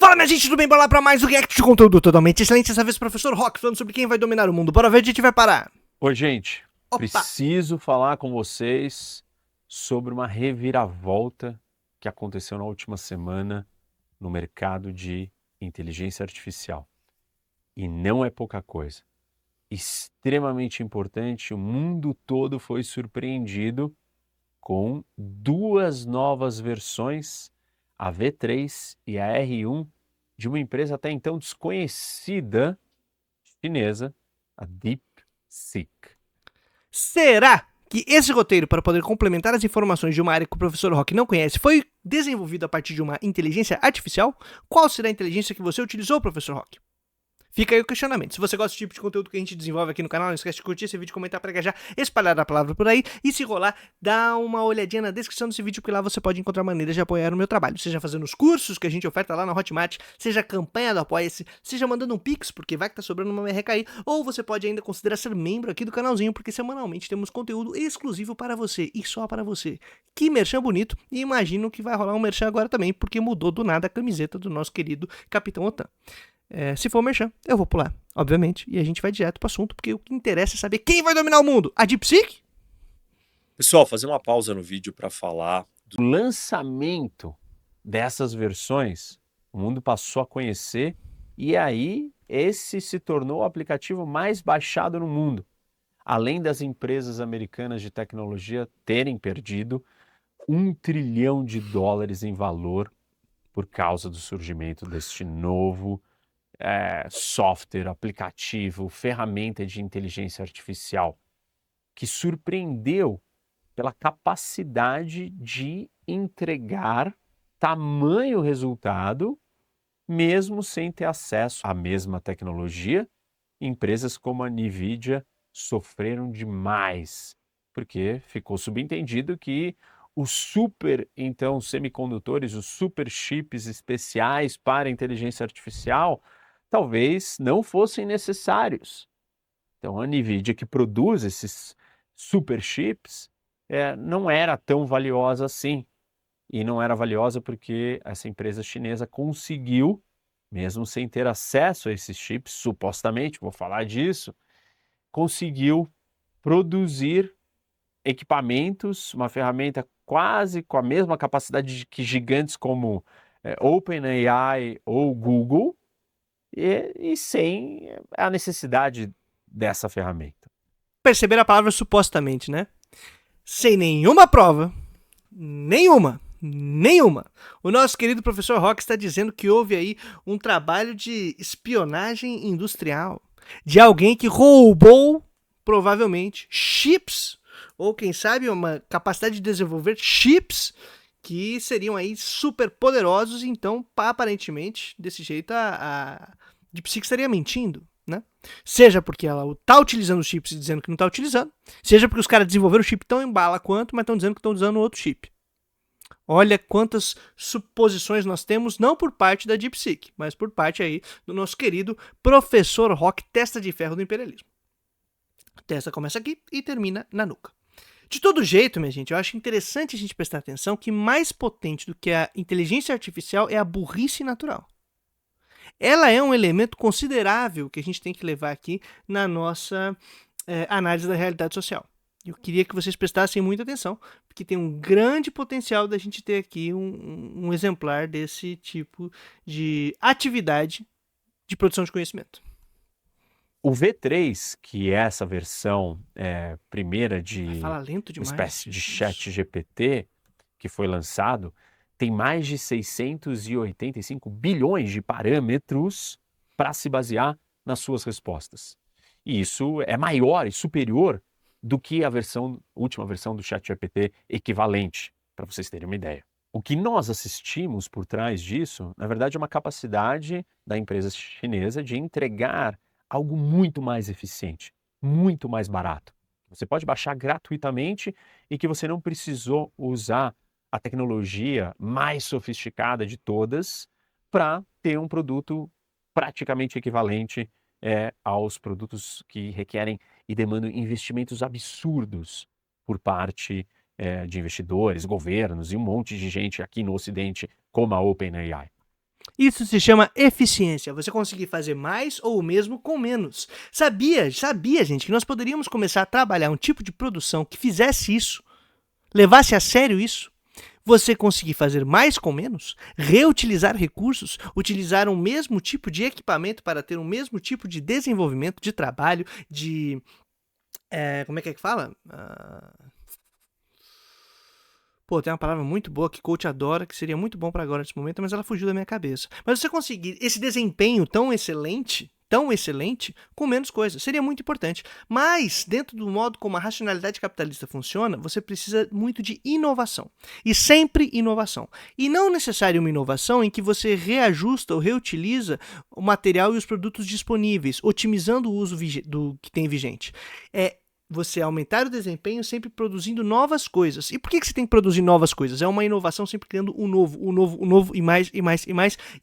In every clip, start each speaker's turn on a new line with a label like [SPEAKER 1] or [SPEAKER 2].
[SPEAKER 1] Fala, minha gente, tudo bem? Bora lá pra mais um react de conteúdo totalmente excelente. Dessa vez, professor Rock, falando sobre quem vai dominar o mundo. Bora ver onde a gente vai parar.
[SPEAKER 2] Oi, gente.
[SPEAKER 1] Opa!
[SPEAKER 2] Preciso falar com vocês sobre uma reviravolta que aconteceu na última semana no mercado de inteligência artificial. E não é pouca coisa. Extremamente importante, o mundo todo foi surpreendido com duas novas versões, a V3 e a R1, de uma empresa até então desconhecida chinesa, a DeepSeek.
[SPEAKER 1] Será que esse roteiro, para poder complementar as informações de uma área que o professor Rock não conhece, foi desenvolvido a partir de uma inteligência artificial? Qual será a inteligência que você utilizou, professor Rock? Fica aí o questionamento. Se você gosta desse tipo de conteúdo que a gente desenvolve aqui no canal, não esquece de curtir esse vídeo, comentar para engajar, espalhar a palavra por aí. E se rolar, dá uma olhadinha na descrição desse vídeo, porque lá você pode encontrar maneiras de apoiar o meu trabalho. Seja fazendo os cursos que a gente oferta lá na Hotmart, seja a campanha do Apoia-se, seja mandando um pix, porque vai que tá sobrando uma merreca aí. Ou você pode ainda considerar ser membro aqui do canalzinho, porque semanalmente temos conteúdo exclusivo para você, e só para você. Que merchan bonito, e imagino que vai rolar um merchan agora também, porque mudou do nada a camiseta do nosso querido Capitão Otan. Se for merchan, eu vou pular, obviamente, e a gente vai direto pro assunto, porque o que interessa é saber quem vai dominar o mundo. A DeepSeek?
[SPEAKER 3] Pessoal, fazer uma pausa no vídeo para falar
[SPEAKER 2] O lançamento dessas versões, o mundo passou a conhecer, e aí esse se tornou o aplicativo mais baixado no mundo. Além das empresas americanas de tecnologia terem perdido $1 trilhão em valor por causa do surgimento deste novo software, aplicativo, ferramenta de inteligência artificial, que surpreendeu pela capacidade de entregar tamanho resultado, mesmo sem ter acesso à mesma tecnologia. Empresas como a NVIDIA sofreram demais, porque ficou subentendido que os semicondutores, os super chips especiais para a inteligência artificial, talvez não fossem necessários. Então, a NVIDIA, que produz esses super chips, não era tão valiosa assim. E não era valiosa porque essa empresa chinesa conseguiu, mesmo sem ter acesso a esses chips, supostamente, vou falar disso, conseguiu produzir equipamentos, uma ferramenta quase com a mesma capacidade que gigantes como OpenAI ou Google, e sem a necessidade dessa ferramenta.
[SPEAKER 1] Perceber a palavra supostamente, né? Sem nenhuma prova, nenhuma. O nosso querido professor Rock está dizendo que houve aí um trabalho de espionagem industrial, de alguém que roubou, provavelmente, chips, ou quem sabe uma capacidade de desenvolver chips que seriam aí super poderosos. Então, aparentemente, desse jeito, a DeepSeek estaria mentindo, né? Seja porque ela tá utilizando os chips e dizendo que não tá utilizando, seja porque os caras desenvolveram o chip tão em bala quanto, mas estão dizendo que estão usando outro chip. Olha quantas suposições nós temos, não por parte da DeepSeek, mas por parte aí do nosso querido professor Rock, testa de ferro do imperialismo. A testa começa aqui e termina na nuca. De todo jeito, minha gente, eu acho interessante a gente prestar atenção que mais potente do que a inteligência artificial é a burrice natural. Ela é um elemento considerável que a gente tem que levar aqui na nossa análise da realidade social. Eu queria que vocês prestassem muita atenção, porque tem um grande potencial da gente ter aqui um exemplar desse tipo de atividade de produção de conhecimento.
[SPEAKER 2] O V3, que é essa versão primeira de
[SPEAKER 1] Fala lento
[SPEAKER 2] uma
[SPEAKER 1] demais.
[SPEAKER 2] espécie de chat GPT que foi lançado, tem mais de 685 bilhões de parâmetros para se basear nas suas respostas. E isso é maior e superior do que a última versão do chat GPT equivalente, para vocês terem uma ideia. O que nós assistimos por trás disso, na verdade, é uma capacidade da empresa chinesa de entregar algo muito mais eficiente, muito mais barato. Você pode baixar gratuitamente e que você não precisou usar a tecnologia mais sofisticada de todas para ter um produto praticamente equivalente aos produtos que requerem e demandam investimentos absurdos por parte de investidores, governos e um monte de gente aqui no Ocidente, como a OpenAI.
[SPEAKER 1] Isso se chama eficiência. Você conseguir fazer mais ou o mesmo com menos. Sabia, gente, que nós poderíamos começar a trabalhar um tipo de produção que fizesse isso, levasse a sério isso? Você conseguir fazer mais com menos, reutilizar recursos, utilizar um mesmo tipo de equipamento para ter um mesmo tipo de desenvolvimento, de trabalho, de... como é que fala? Pô, tem uma palavra muito boa que coach adora, que seria muito bom para agora nesse momento, mas ela fugiu da minha cabeça. Mas você conseguir esse desempenho tão excelente, com menos coisas, seria muito importante. Mas, dentro do modo como a racionalidade capitalista funciona, você precisa muito de inovação. E sempre inovação. E não necessariamente uma inovação em que você reajusta ou reutiliza o material e os produtos disponíveis, otimizando o uso do que tem vigente. Você aumentar o desempenho sempre produzindo novas coisas. E por que você tem que produzir novas coisas? É uma inovação sempre criando o novo e mais,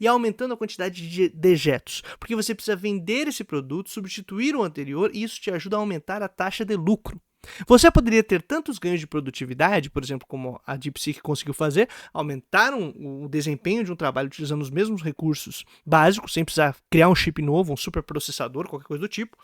[SPEAKER 1] e aumentando a quantidade de dejetos. Porque você precisa vender esse produto, substituir o anterior, e isso te ajuda a aumentar a taxa de lucro. Você poderia ter tantos ganhos de produtividade, por exemplo, como a DeepSeek conseguiu fazer, aumentaram o desempenho de um trabalho utilizando os mesmos recursos básicos, sem precisar criar um chip novo, um superprocessador, qualquer coisa do tipo.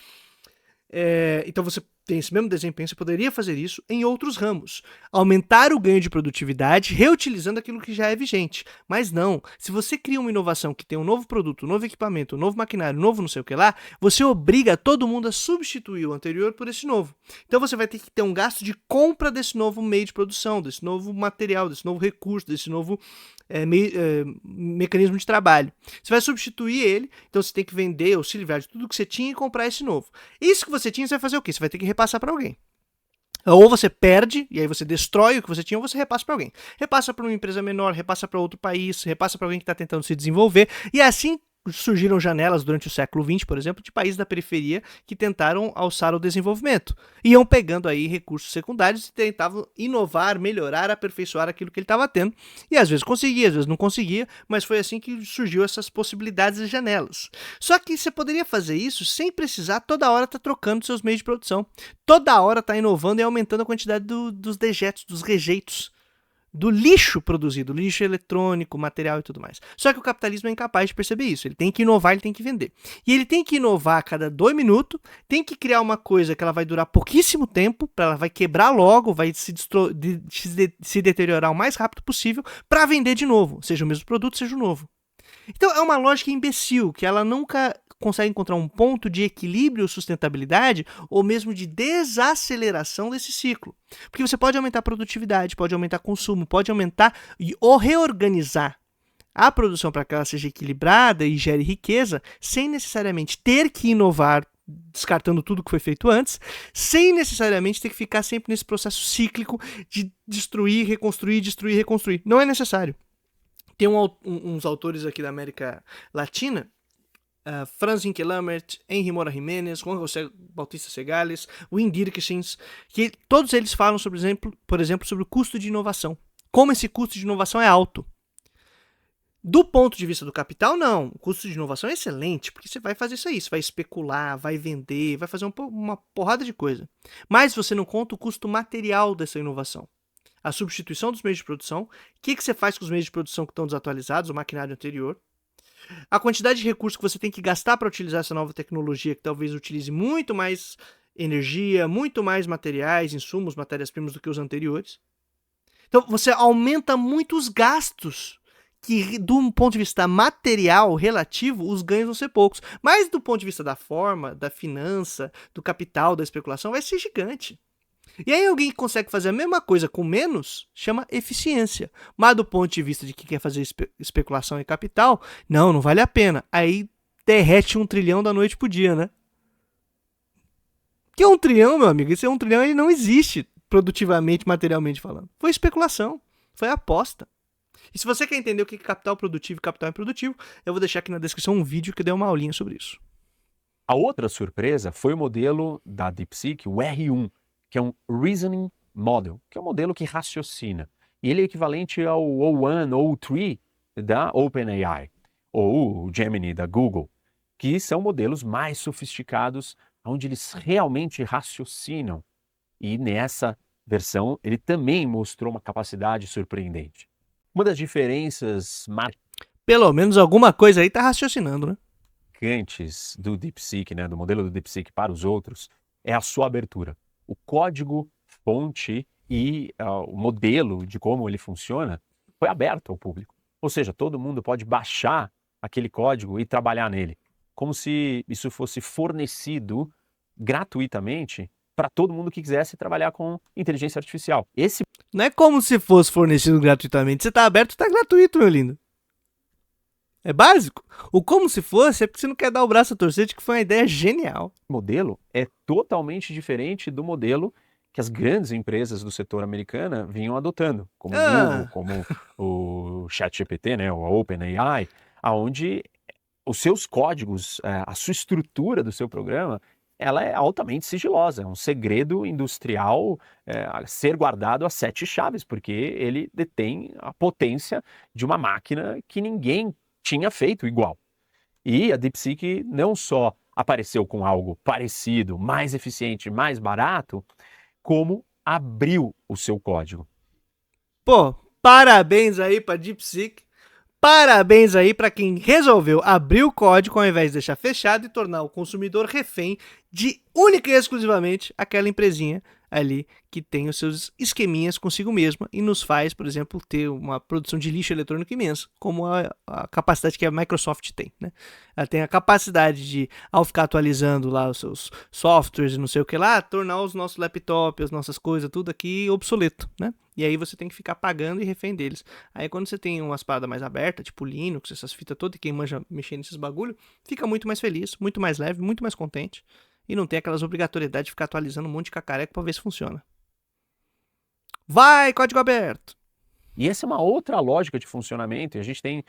[SPEAKER 1] Então você tem esse mesmo desempenho, você poderia fazer isso em outros ramos. Aumentar o ganho de produtividade, reutilizando aquilo que já é vigente. Mas não, se você cria uma inovação que tem um novo produto, um novo equipamento, um novo maquinário, um novo não sei o que lá, você obriga todo mundo a substituir o anterior por esse novo. Então você vai ter que ter um gasto de compra desse novo meio de produção, desse novo material, desse novo recurso, desse novo mecanismo de trabalho. Você vai substituir ele, então você tem que vender ou se livrar de tudo que você tinha e comprar esse novo. Isso que você tinha, você vai fazer o quê? Você vai ter que repassar para alguém. Ou você perde, e aí você destrói o que você tinha, ou você repassa para alguém. Repassa para uma empresa menor, repassa para outro país, repassa para alguém que está tentando se desenvolver, e assim surgiram janelas durante o século XX, por exemplo, de países da periferia que tentaram alçar o desenvolvimento. Iam pegando aí recursos secundários e tentavam inovar, melhorar, aperfeiçoar aquilo que ele estava tendo. E às vezes conseguia, às vezes não conseguia, mas foi assim que surgiu essas possibilidades de janelas. Só que você poderia fazer isso sem precisar toda hora estar trocando seus meios de produção. Toda hora estar inovando e aumentando a quantidade dos dejetos, dos rejeitos, do lixo produzido, lixo eletrônico, material e tudo mais. Só que o capitalismo é incapaz de perceber isso. Ele tem que inovar, ele tem que vender. E ele tem que inovar a cada 2 minutos, tem que criar uma coisa que ela vai durar pouquíssimo tempo, ela vai quebrar logo, vai se deteriorar o mais rápido possível para vender de novo, seja o mesmo produto, seja o novo. Então é uma lógica imbecil, que ela nunca consegue encontrar um ponto de equilíbrio ou sustentabilidade, ou mesmo de desaceleração desse ciclo. Porque você pode aumentar a produtividade, pode aumentar o consumo, pode aumentar ou reorganizar a produção para que ela seja equilibrada e gere riqueza, sem necessariamente ter que inovar, descartando tudo que foi feito antes, sem necessariamente ter que ficar sempre nesse processo cíclico de destruir, reconstruir. Não é necessário. Tem uns autores aqui da América Latina, Franz Hinkelhammer, Henry Mora Jiménez, Juan José Bautista Segales, Wim Dirksen, que todos eles falam, por exemplo, sobre o custo de inovação. Como esse custo de inovação é alto. Do ponto de vista do capital, não. O custo de inovação é excelente, porque você vai fazer isso aí. Você vai especular, vai vender, vai fazer uma porrada de coisa. Mas você não conta o custo material dessa inovação. A substituição dos meios de produção, o que você faz com os meios de produção que estão desatualizados, o maquinário anterior, a quantidade de recursos que você tem que gastar para utilizar essa nova tecnologia, que talvez utilize muito mais energia, muito mais materiais, insumos, matérias-primas do que os anteriores. Então você aumenta muito os gastos, que do ponto de vista material relativo, os ganhos vão ser poucos. Mas do ponto de vista da forma, da finança, do capital, da especulação, vai ser gigante. E aí alguém que consegue fazer a mesma coisa com menos, chama eficiência. Mas do ponto de vista de quem quer fazer especulação e capital, não vale a pena. Aí derrete 1 trilhão da noite pro dia, né? Que é 1 trilhão, meu amigo? Esse 1 trilhão ele não existe produtivamente, materialmente falando. Foi especulação, foi aposta. E se você quer entender o que é capital produtivo e capital improdutivo, eu vou deixar aqui na descrição um vídeo que deu uma aulinha sobre isso.
[SPEAKER 2] A outra surpresa foi o modelo da DeepSeek, o R1, que é um Reasoning Model, que é um modelo que raciocina. E ele é equivalente ao O1 ou O3 da OpenAI, ou o Gemini da Google, que são modelos mais sofisticados, onde eles realmente raciocinam. E nessa versão, ele também mostrou uma capacidade surpreendente. Uma das diferenças
[SPEAKER 1] Pelo menos alguma coisa aí tá raciocinando, né?
[SPEAKER 2] Antes do DeepSeek, né, do modelo do DeepSeek para os outros, é a sua abertura. O código fonte e o modelo de como ele funciona foi aberto ao público. Ou seja, todo mundo pode baixar aquele código e trabalhar nele, como se isso fosse fornecido gratuitamente para todo mundo que quisesse trabalhar com inteligência artificial. Esse
[SPEAKER 1] Não é como se fosse fornecido gratuitamente. Você tá aberto, tá gratuito, meu lindo. É básico. O como se fosse é porque você não quer dar o braço a torcer de que foi uma ideia genial.
[SPEAKER 2] modelo é totalmente diferente do modelo que as grandes empresas do setor americana vinham adotando, como o Google, como o ChatGPT, né, o OpenAI, aonde os seus códigos, a sua estrutura do seu programa, ela é altamente sigilosa, é um segredo industrial a ser guardado a 7 chaves, porque ele detém a potência de uma máquina que ninguém tinha feito igual. E a DeepSeek não só apareceu com algo parecido, mais eficiente, mais barato, como abriu o seu código.
[SPEAKER 1] Pô, parabéns aí pra DeepSeek. Parabéns aí para quem resolveu abrir o código ao invés de deixar fechado e tornar o consumidor refém de única e exclusivamente aquela empresinha ali que tem os seus esqueminhas consigo mesma e nos faz, por exemplo, ter uma produção de lixo eletrônico imensa, como a capacidade que a Microsoft tem, né? Ela tem a capacidade de, ao ficar atualizando lá os seus softwares e não sei o que lá, tornar os nossos laptops, as nossas coisas, tudo aqui obsoleto, né? E aí você tem que ficar pagando e refém deles. Aí quando você tem umas paradas mais abertas, tipo Linux, essas fitas todas, e quem manja mexer nesses bagulho, fica muito mais feliz, muito mais leve, muito mais contente. E não tem aquelas obrigatoriedades de ficar atualizando um monte de cacareco pra ver se funciona. Vai, código aberto!
[SPEAKER 2] E essa é uma outra lógica de funcionamento, e a gente tem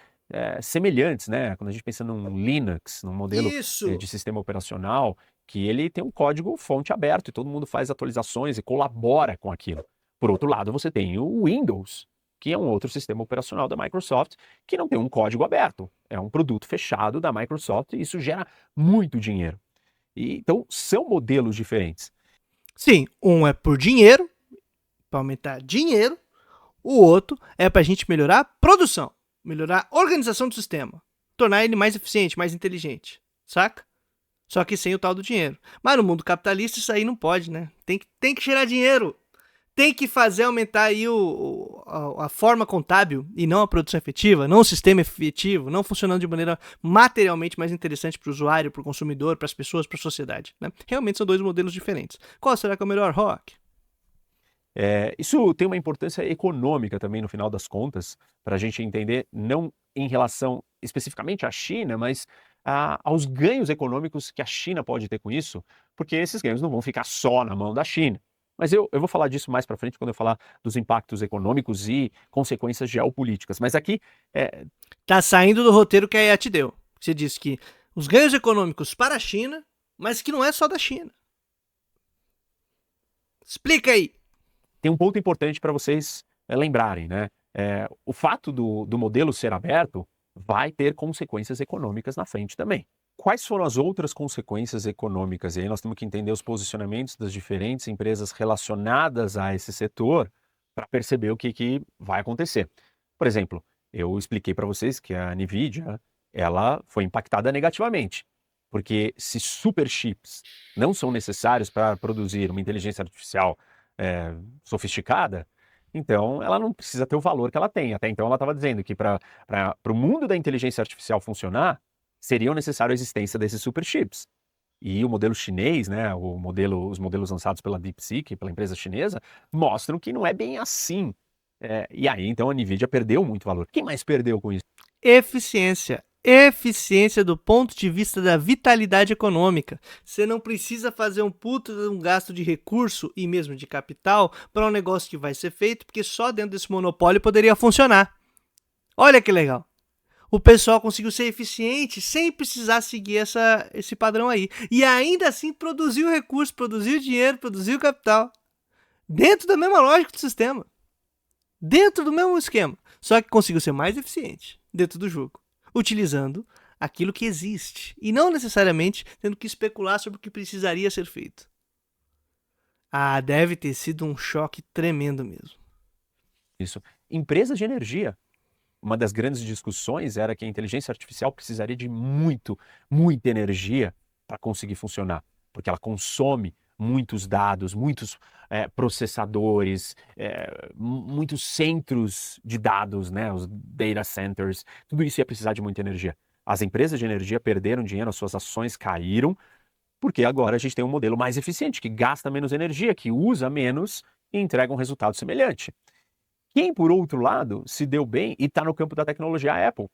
[SPEAKER 2] semelhantes, né? Quando a gente pensa num Linux, num modelo de sistema operacional, que ele tem um código fonte aberto e todo mundo faz atualizações e colabora com aquilo. Por outro lado, você tem o Windows, que é um outro sistema operacional da Microsoft, que não tem um código aberto. É um produto fechado da Microsoft e isso gera muito dinheiro. Então, são modelos diferentes.
[SPEAKER 1] Sim, um é por dinheiro, para aumentar dinheiro. O outro é para a gente melhorar a produção, melhorar a organização do sistema, tornar ele mais eficiente, mais inteligente, saca? Só que sem o tal do dinheiro. Mas no mundo capitalista isso aí não pode, né? Tem que gerar dinheiro. Tem que fazer aumentar aí a forma contábil e não a produção efetiva, não o sistema efetivo, não funcionando de maneira materialmente mais interessante para o usuário, para o consumidor, para as pessoas, para a sociedade. Né? Realmente são dois modelos diferentes. Qual será que é o melhor, Rock?
[SPEAKER 2] Isso tem uma importância econômica também, no final das contas, para a gente entender, não em relação especificamente à China, mas aos ganhos econômicos que a China pode ter com isso, porque esses ganhos não vão ficar só na mão da China. Mas eu vou falar disso mais para frente, quando eu falar dos impactos econômicos e consequências geopolíticas. Mas aqui...
[SPEAKER 1] Tá saindo do roteiro que a EA te deu. Você disse que os ganhos econômicos para a China, mas que não é só da China. Explica aí.
[SPEAKER 2] Tem um ponto importante para vocês lembrarem, né? O fato do modelo ser aberto vai ter consequências econômicas na frente também. Quais foram as outras consequências econômicas? E aí nós temos que entender os posicionamentos das diferentes empresas relacionadas a esse setor para perceber o que vai acontecer. Por exemplo, eu expliquei para vocês que a NVIDIA ela foi impactada negativamente, porque se superchips não são necessários para produzir uma inteligência artificial sofisticada, então ela não precisa ter o valor que ela tem. Até então ela estava dizendo que para o mundo da inteligência artificial funcionar, seriam necessários a existência desses superchips. E o modelo chinês, né, os modelos lançados pela DeepSeek, pela empresa chinesa, mostram que não é bem assim. E aí, então, a NVIDIA perdeu muito valor. Quem mais perdeu com isso?
[SPEAKER 1] Eficiência. Eficiência do ponto de vista da vitalidade econômica. Você não precisa fazer um gasto de recurso e mesmo de capital para um negócio que vai ser feito, porque só dentro desse monopólio poderia funcionar. Olha que legal. O pessoal conseguiu ser eficiente sem precisar seguir esse padrão aí. E ainda assim produziu recurso, produziu dinheiro, produziu capital. Dentro da mesma lógica do sistema. Dentro do mesmo esquema. Só que conseguiu ser mais eficiente dentro do jogo. Utilizando aquilo que existe. E não necessariamente tendo que especular sobre o que precisaria ser feito. Deve ter sido um choque tremendo mesmo.
[SPEAKER 2] Isso. Empresas de energia. uma das grandes discussões era que a inteligência artificial precisaria de muita energia para conseguir funcionar, porque ela consome muitos dados, muitos processadores, muitos centros de dados, né, os data centers, tudo isso ia precisar de muita energia. As empresas de energia perderam dinheiro, as suas ações caíram, porque agora a gente tem um modelo mais eficiente, que gasta menos energia, que usa menos e entrega um resultado semelhante. Quem, por outro lado, se deu bem e está no campo da tecnologia, a Apple.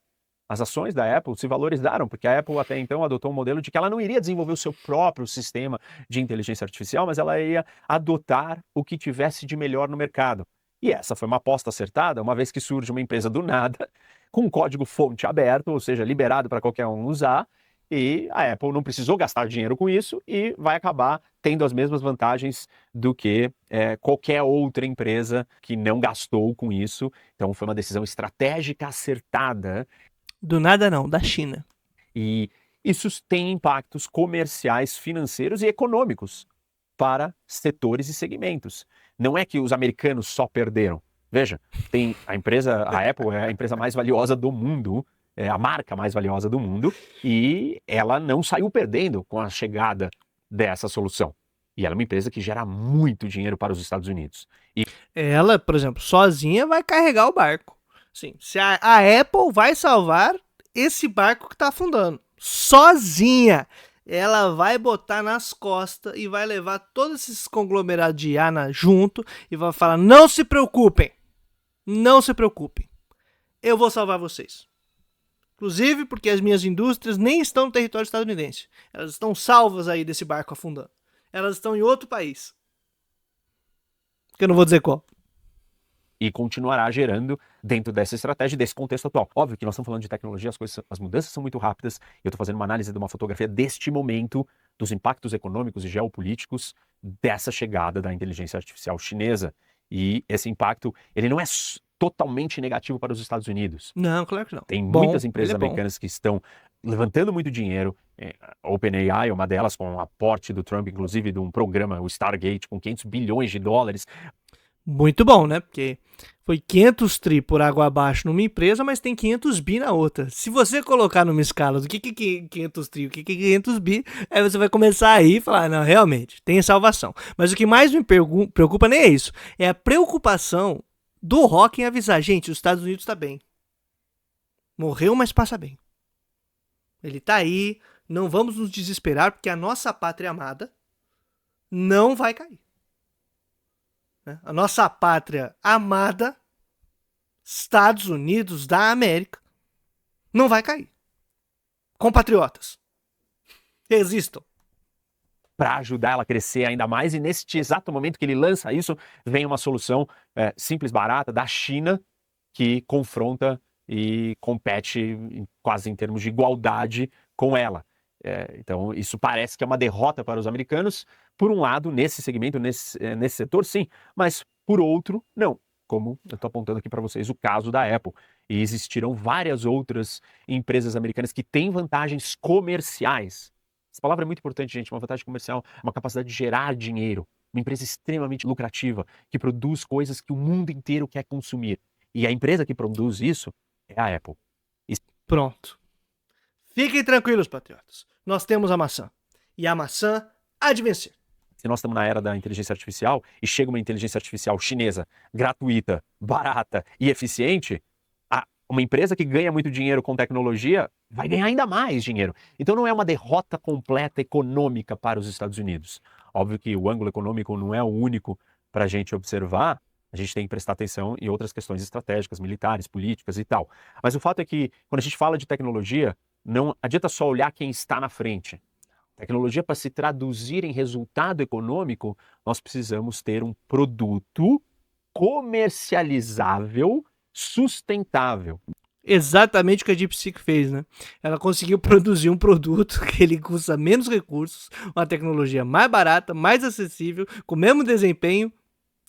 [SPEAKER 2] As ações da Apple se valorizaram, porque a Apple até então adotou um modelo de que ela não iria desenvolver o seu próprio sistema de inteligência artificial, mas ela ia adotar o que tivesse de melhor no mercado. E essa foi uma aposta acertada, uma vez que surge uma empresa do nada, com um código-fonte aberto, ou seja, liberado para qualquer um usar, e a Apple não precisou gastar dinheiro com isso e vai acabar tendo as mesmas vantagens do que qualquer outra empresa que não gastou com isso. Então foi uma decisão estratégica acertada.
[SPEAKER 1] Do nada não, da China.
[SPEAKER 2] E isso tem impactos comerciais, financeiros e econômicos para setores e segmentos. Não é que os americanos só perderam. Veja, tem a Apple é a empresa mais valiosa do mundo, é a marca mais valiosa do mundo, e ela não saiu perdendo com a chegada dessa solução. E ela é uma empresa que gera muito dinheiro para os Estados Unidos. E
[SPEAKER 1] ela, por exemplo, sozinha vai carregar o barco. Sim, se a Apple vai salvar esse barco que está afundando. Sozinha. Ela vai botar nas costas e vai levar todos esses conglomerados de IANA junto e vai falar, não se preocupem. Não se preocupem. Eu vou salvar vocês. Inclusive porque as minhas indústrias nem estão no território estadunidense. Elas estão salvas aí desse barco afundando. Elas estão em outro país. Que eu não vou dizer qual.
[SPEAKER 2] E continuará gerando dentro dessa estratégia, desse contexto atual. Óbvio que nós estamos falando de tecnologia, as mudanças são muito rápidas, e eu estou fazendo uma análise de uma fotografia deste momento, dos impactos econômicos e geopolíticos dessa chegada da inteligência artificial chinesa. E esse impacto, ele não é totalmente negativo para os Estados Unidos.
[SPEAKER 1] Não, claro que não.
[SPEAKER 2] Tem muitas empresas americanas que estão levantando muito dinheiro. A OpenAI é uma delas, com o aporte do Trump, inclusive, de um programa, o Stargate, com 500 bilhões de dólares.
[SPEAKER 1] Muito bom, né? Porque foi 500 tri por água abaixo numa empresa, mas tem 500 bi na outra. Se você colocar numa escala do que é 500 tri, o que é 500 bi, aí você vai começar a rir e falar, não, realmente, tem salvação. Mas o que mais me preocupa nem é isso. É a preocupação do Rock em avisar, gente, os Estados Unidos tá bem. Morreu, mas passa bem. Ele tá aí, não vamos nos desesperar, porque a nossa pátria amada não vai cair. A nossa pátria amada, Estados Unidos da América, não vai cair. Compatriotas, resistam.
[SPEAKER 2] Para ajudar ela a crescer ainda mais, e neste exato momento que ele lança isso, vem uma solução simples, barata, da China, que confronta e compete quase em termos de igualdade com ela. Então, isso parece que é uma derrota para os americanos, por um lado, nesse segmento, nesse setor, sim, mas por outro, não. Como eu estou apontando aqui para vocês o caso da Apple. E existirão várias outras empresas americanas que têm vantagens comerciais. Essa palavra é muito importante, gente. Uma vantagem comercial, uma capacidade de gerar dinheiro. Uma empresa extremamente lucrativa, que produz coisas que o mundo inteiro quer consumir. E a empresa que produz isso é a Apple.
[SPEAKER 1] Pronto. Fiquem tranquilos, patriotas. Nós temos a maçã. E a maçã há de vencer.
[SPEAKER 2] Se nós estamos na era da inteligência artificial e chega uma inteligência artificial chinesa, gratuita, barata e eficiente, uma empresa que ganha muito dinheiro com tecnologia vai ganhar ainda mais dinheiro. Então não é uma derrota completa econômica para os Estados Unidos. Óbvio que o ângulo econômico não é o único para a gente observar. A gente tem que prestar atenção em outras questões estratégicas, militares, políticas e tal. Mas o fato é que, quando a gente fala de tecnologia, não adianta só olhar quem está na frente. Tecnologia, para se traduzir em resultado econômico, nós precisamos ter um produto comercializável, sustentável.
[SPEAKER 1] Exatamente o que a DeepSeek fez, né? Ela conseguiu produzir um produto que ele custa menos recursos, uma tecnologia mais barata, mais acessível, com o mesmo desempenho,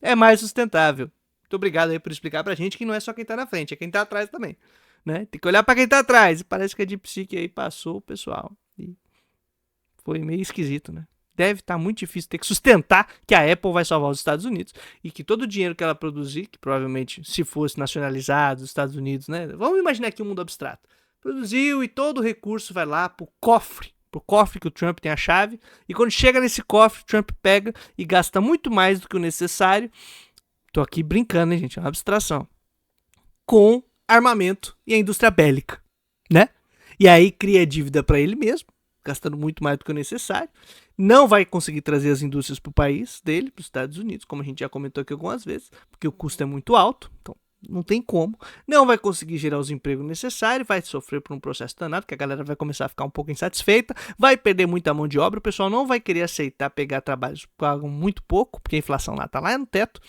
[SPEAKER 1] é mais sustentável. Muito obrigado aí por explicar pra gente que não é só quem tá na frente, é quem tá atrás também, né? Tem que olhar pra quem tá atrás. E parece que a DeepSeek aí passou o pessoal. E foi meio esquisito, né? deve estar muito difícil ter que sustentar que a Apple vai salvar os Estados Unidos e que todo o dinheiro que ela produzir, que provavelmente se fosse nacionalizado os Estados Unidos, né? Vamos imaginar aqui um mundo abstrato. Produziu e todo o recurso vai lá pro cofre que o Trump tem a chave, e quando chega nesse cofre, o Trump pega e gasta muito mais do que o necessário. Tô aqui brincando, hein, gente? É uma abstração. Com armamento e a indústria bélica, né? E aí cria dívida para ele mesmo, gastando muito mais do que o necessário. Não vai conseguir trazer as indústrias para o país dele, para os Estados Unidos, como a gente já comentou aqui algumas vezes, porque o custo é muito alto, então não tem como. Não vai conseguir gerar os empregos necessários, vai sofrer por um processo danado, que a galera vai começar a ficar um pouco insatisfeita, vai perder muita mão de obra, o pessoal não vai querer aceitar pegar trabalhos que pagam muito pouco, porque a inflação lá está lá no teto,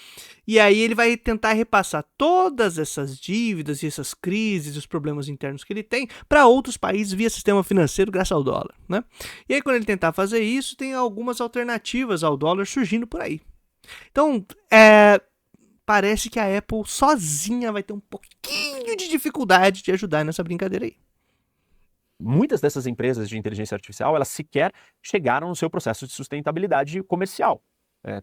[SPEAKER 1] e aí ele vai tentar repassar todas essas dívidas e essas crises e os problemas internos que ele tem para outros países via sistema financeiro, graças ao dólar, né? E aí quando ele tentar fazer isso, tem algumas alternativas ao dólar surgindo por aí. Então, parece que a Apple sozinha vai ter um pouquinho de dificuldade de ajudar nessa brincadeira aí.
[SPEAKER 2] Muitas dessas empresas de inteligência artificial, elas sequer chegaram no seu processo de sustentabilidade comercial.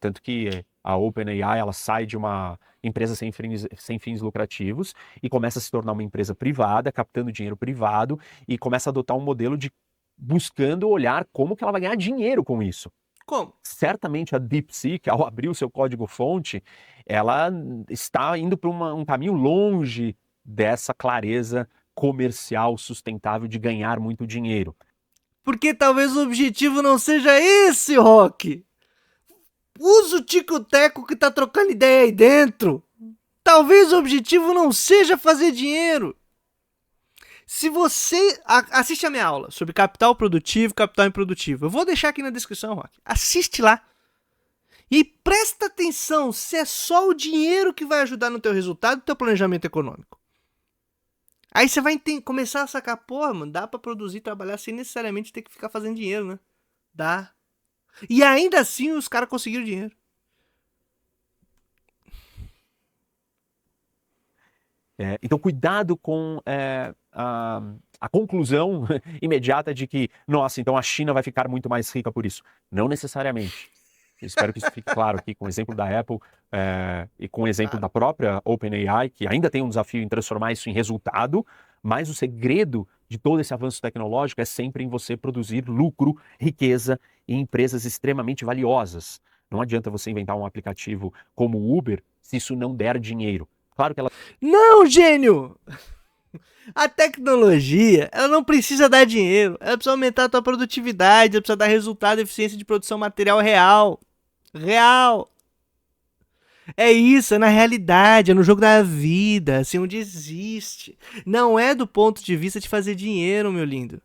[SPEAKER 2] Tanto que a OpenAI, ela sai de uma empresa sem fins lucrativos e começa a se tornar uma empresa privada, captando dinheiro privado, e começa a adotar um modelo de buscando olhar como que ela vai ganhar dinheiro com isso.
[SPEAKER 1] Como?
[SPEAKER 2] Certamente a DeepSeek, ao abrir o seu código-fonte, ela está indo para um caminho longe dessa clareza comercial sustentável de ganhar muito dinheiro.
[SPEAKER 1] Porque talvez o objetivo não seja esse, Rock. Usa o tico-teco que tá trocando ideia aí dentro. Talvez o objetivo não seja fazer dinheiro. Se você assiste a minha aula sobre capital produtivo e capital improdutivo, eu vou deixar aqui na descrição, Rock. Assiste lá. E presta atenção se é só o dinheiro que vai ajudar no teu resultado, no teu planejamento econômico. Aí você vai começar a sacar, porra, mano, dá pra produzir e trabalhar sem necessariamente ter que ficar fazendo dinheiro, né? Dá. E ainda assim os caras conseguiram dinheiro.
[SPEAKER 2] Então, cuidado com a conclusão imediata de que, nossa, então a China vai ficar muito mais rica por isso. Não necessariamente. Eu espero que isso fique claro aqui com o exemplo da Apple e com o exemplo da própria OpenAI, que ainda tem um desafio em transformar isso em resultado, mas o segredo de todo esse avanço tecnológico é sempre em você produzir lucro, riqueza e empresas extremamente valiosas. Não adianta você inventar um aplicativo como o Uber se isso não der dinheiro. Claro que ela...
[SPEAKER 1] Não, gênio! A tecnologia, ela não precisa dar dinheiro. Ela precisa aumentar a tua produtividade, ela precisa dar resultado e eficiência de produção material real. Real! É isso, é na realidade, é no jogo da vida, assim, onde existe. Não é do ponto de vista de fazer dinheiro, meu lindo.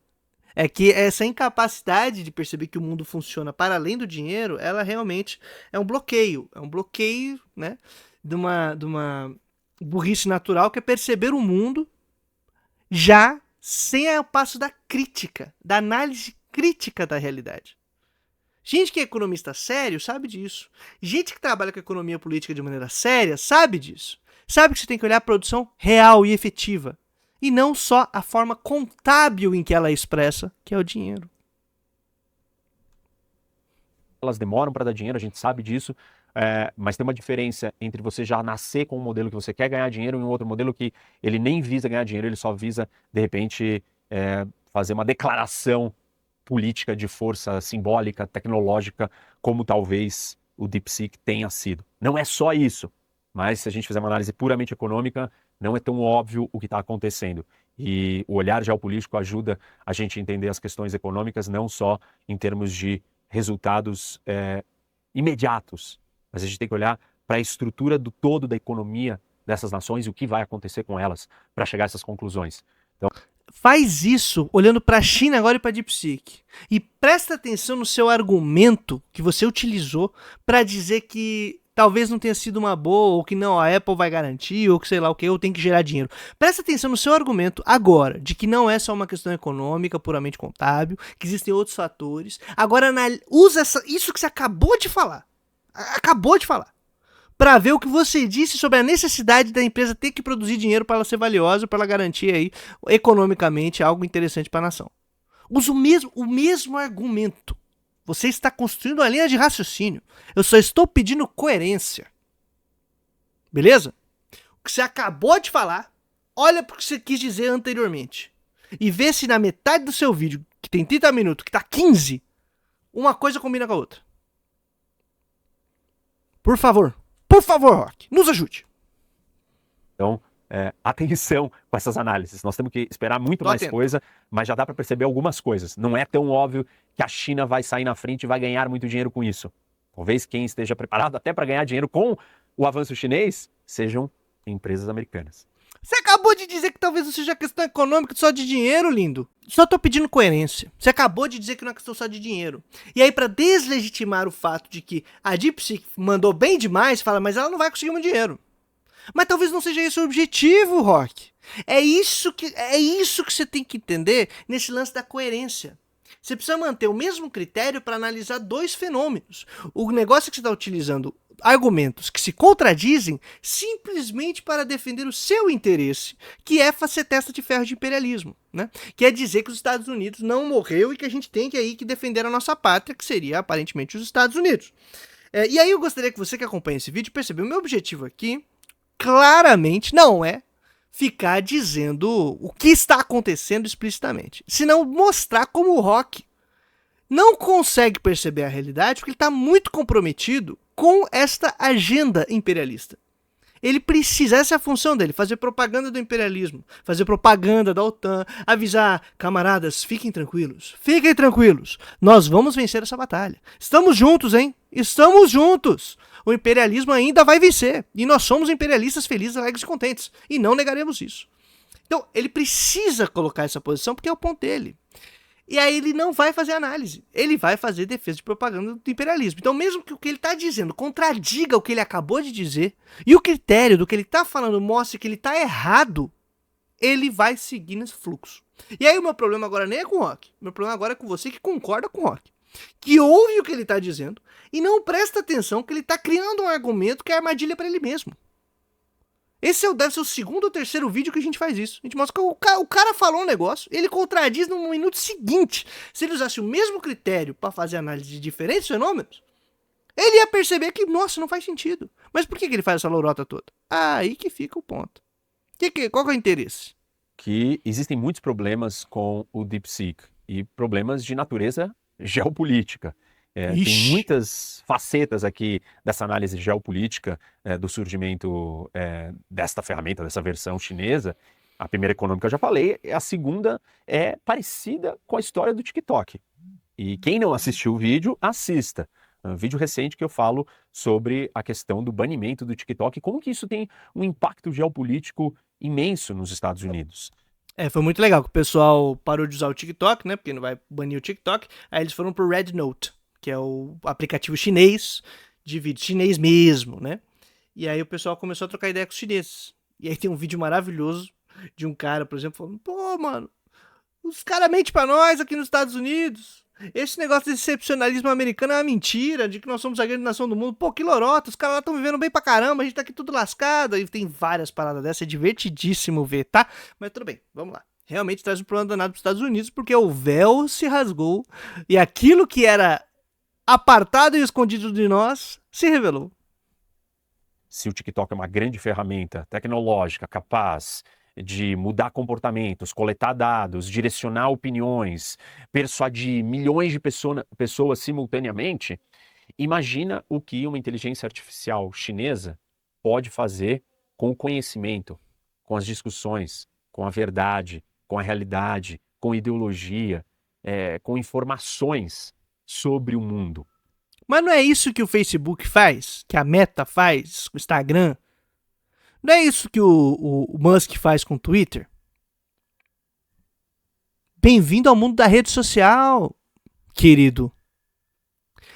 [SPEAKER 1] É que essa incapacidade de perceber que o mundo funciona para além do dinheiro, ela realmente é um bloqueio. É um bloqueio, né, de uma burrice natural, que é perceber o mundo já sem o passo da crítica, da análise crítica da realidade. Gente que é economista sério sabe disso. Gente que trabalha com economia política de maneira séria sabe disso. Sabe que você tem que olhar a produção real e efetiva. E não só a forma contábil em que ela é expressa, que é o dinheiro.
[SPEAKER 2] Elas demoram para dar dinheiro, a gente sabe disso. Mas tem uma diferença entre você já nascer com um modelo que você quer ganhar dinheiro e um outro modelo que ele nem visa ganhar dinheiro, ele só visa, de repente, fazer uma declaração política de força simbólica, tecnológica, como talvez o DeepSeek tenha sido. Não é só isso, mas se a gente fizer uma análise puramente econômica, não é tão óbvio o que está acontecendo. E o olhar geopolítico ajuda a gente a entender as questões econômicas, não só em termos de resultados imediatos, mas a gente tem que olhar para a estrutura do todo da economia dessas nações e o que vai acontecer com elas para chegar a essas conclusões. Então,
[SPEAKER 1] faz isso olhando para a China agora e para a DeepSeek. E presta atenção no seu argumento que você utilizou para dizer que talvez não tenha sido uma boa, ou que não, a Apple vai garantir, ou que sei lá o que, ou tem que gerar dinheiro. Presta atenção no seu argumento agora, de que não é só uma questão econômica, puramente contábil, que existem outros fatores. Agora usa isso que você acabou de falar. Para ver o que você disse sobre a necessidade da empresa ter que produzir dinheiro para ela ser valiosa, para ela garantir aí economicamente algo interessante para a nação. Usa o mesmo argumento. Você está construindo uma linha de raciocínio. Eu só estou pedindo coerência. Beleza? O que você acabou de falar, olha para o que você quis dizer anteriormente. E vê se na metade do seu vídeo, que tem 30 minutos, que tá 15, uma coisa combina com a outra. Por favor, Rock, nos ajude.
[SPEAKER 2] Então, atenção com essas análises. Nós temos que esperar muito mais coisa, mas já dá para perceber algumas coisas. Não é tão óbvio que a China vai sair na frente e vai ganhar muito dinheiro com isso. Talvez quem esteja preparado até para ganhar dinheiro com o avanço chinês sejam empresas americanas.
[SPEAKER 1] Você acabou de dizer que talvez não seja questão econômica só de dinheiro, lindo. Só tô pedindo coerência. Você acabou de dizer que não é questão só de dinheiro. E aí, para deslegitimar o fato de que a DeepSeek mandou bem demais, fala, mas ela não vai conseguir muito dinheiro. Mas talvez não seja esse o objetivo, Rock. É isso que você tem que entender nesse lance da coerência. Você precisa manter o mesmo critério para analisar dois fenômenos. O negócio é que você está utilizando argumentos que se contradizem simplesmente para defender o seu interesse, que é fazer testa de ferro de imperialismo, né? Que é dizer que os Estados Unidos não morreu e que a gente tem que aí que defender a nossa pátria, que seria aparentemente os Estados Unidos. E aí eu gostaria que você que acompanha esse vídeo perceba, o meu objetivo aqui claramente não é ficar dizendo o que está acontecendo explicitamente, senão mostrar como o Rock não consegue perceber a realidade porque ele está muito comprometido com esta agenda imperialista. Ele precisa, essa é a função dele, fazer propaganda do imperialismo, fazer propaganda da OTAN, avisar, camaradas, fiquem tranquilos, nós vamos vencer essa batalha. Estamos juntos, hein? Estamos juntos. O imperialismo ainda vai vencer, e nós somos imperialistas felizes, alegres e contentes, e não negaremos isso. Então, ele precisa colocar essa posição porque é o ponto dele. E aí ele não vai fazer análise, ele vai fazer defesa de propaganda do imperialismo. Então mesmo que o que ele está dizendo contradiga o que ele acabou de dizer, e o critério do que ele está falando mostre que ele está errado, ele vai seguir nesse fluxo. E aí o meu problema agora nem é com o Rock, meu problema agora é com você que concorda com o Rock, que ouve o que ele está dizendo e não presta atenção que ele está criando um argumento que é armadilha para ele mesmo. Esse deve ser o segundo ou terceiro vídeo que a gente faz isso. A gente mostra que o cara falou um negócio, ele contradiz no minuto seguinte. Se ele usasse o mesmo critério para fazer análise de diferentes fenômenos, ele ia perceber que, nossa, não faz sentido. Mas por que ele faz essa lorota toda? Aí que fica o ponto. Qual que é o interesse?
[SPEAKER 2] Que existem muitos problemas com o DeepSeek e problemas de natureza geopolítica. Tem muitas facetas aqui dessa análise geopolítica do surgimento desta ferramenta, dessa versão chinesa. A primeira econômica eu já falei, a segunda é parecida com a história do TikTok. E quem não assistiu o vídeo, assista. Um vídeo recente que eu falo sobre a questão do banimento do TikTok e como que isso tem um impacto geopolítico imenso nos Estados Unidos.
[SPEAKER 1] Foi muito legal que o pessoal parou de usar o TikTok, né? Porque não vai banir o TikTok. Aí eles foram pro Red Note, que é o aplicativo chinês, de vídeo chinês mesmo, né? E aí o pessoal começou a trocar ideia com os chineses. E aí tem um vídeo maravilhoso de um cara, por exemplo, falando, pô, mano, os caras mentem pra nós aqui nos Estados Unidos. Esse negócio de excepcionalismo americano é uma mentira, de que nós somos a grande nação do mundo. Pô, que lorota, os caras lá estão vivendo bem pra caramba, a gente tá aqui tudo lascado. E tem várias paradas dessas, é divertidíssimo ver, tá? Mas tudo bem, vamos lá. Realmente traz um problema danado pros Estados Unidos, porque o véu se rasgou e aquilo que era apartado e escondido de nós, se revelou.
[SPEAKER 2] Se o TikTok é uma grande ferramenta tecnológica capaz de mudar comportamentos, coletar dados, direcionar opiniões, persuadir milhões de pessoas simultaneamente, imagina o que uma inteligência artificial chinesa pode fazer com o conhecimento, com as discussões, com a verdade, com a realidade, com ideologia, com informações sobre o mundo.
[SPEAKER 1] Mas não é isso que o Facebook faz? Que a Meta faz? O Instagram? Não é isso que o Musk faz com o Twitter? Bem-vindo ao mundo da rede social, querido.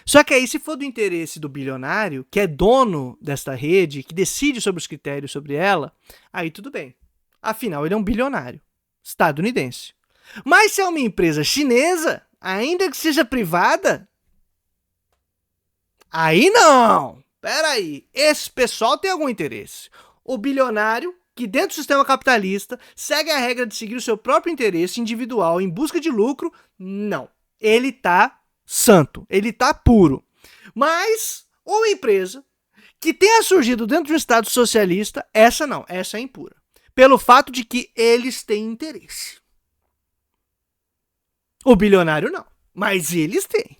[SPEAKER 1] Só que aí, se for do interesse do bilionário, que é dono desta rede, que decide sobre os critérios sobre ela, aí tudo bem. Afinal, ele é um bilionário estadunidense. Mas se é uma empresa chinesa, ainda que seja privada, aí não! Peraí, esse pessoal tem algum interesse. O bilionário, que dentro do sistema capitalista, segue a regra de seguir o seu próprio interesse individual em busca de lucro, não. Ele tá santo, ele tá puro. Mas uma empresa que tenha surgido dentro de um estado socialista, essa não, essa é impura. Pelo fato de que eles têm interesse. O bilionário não, mas eles têm.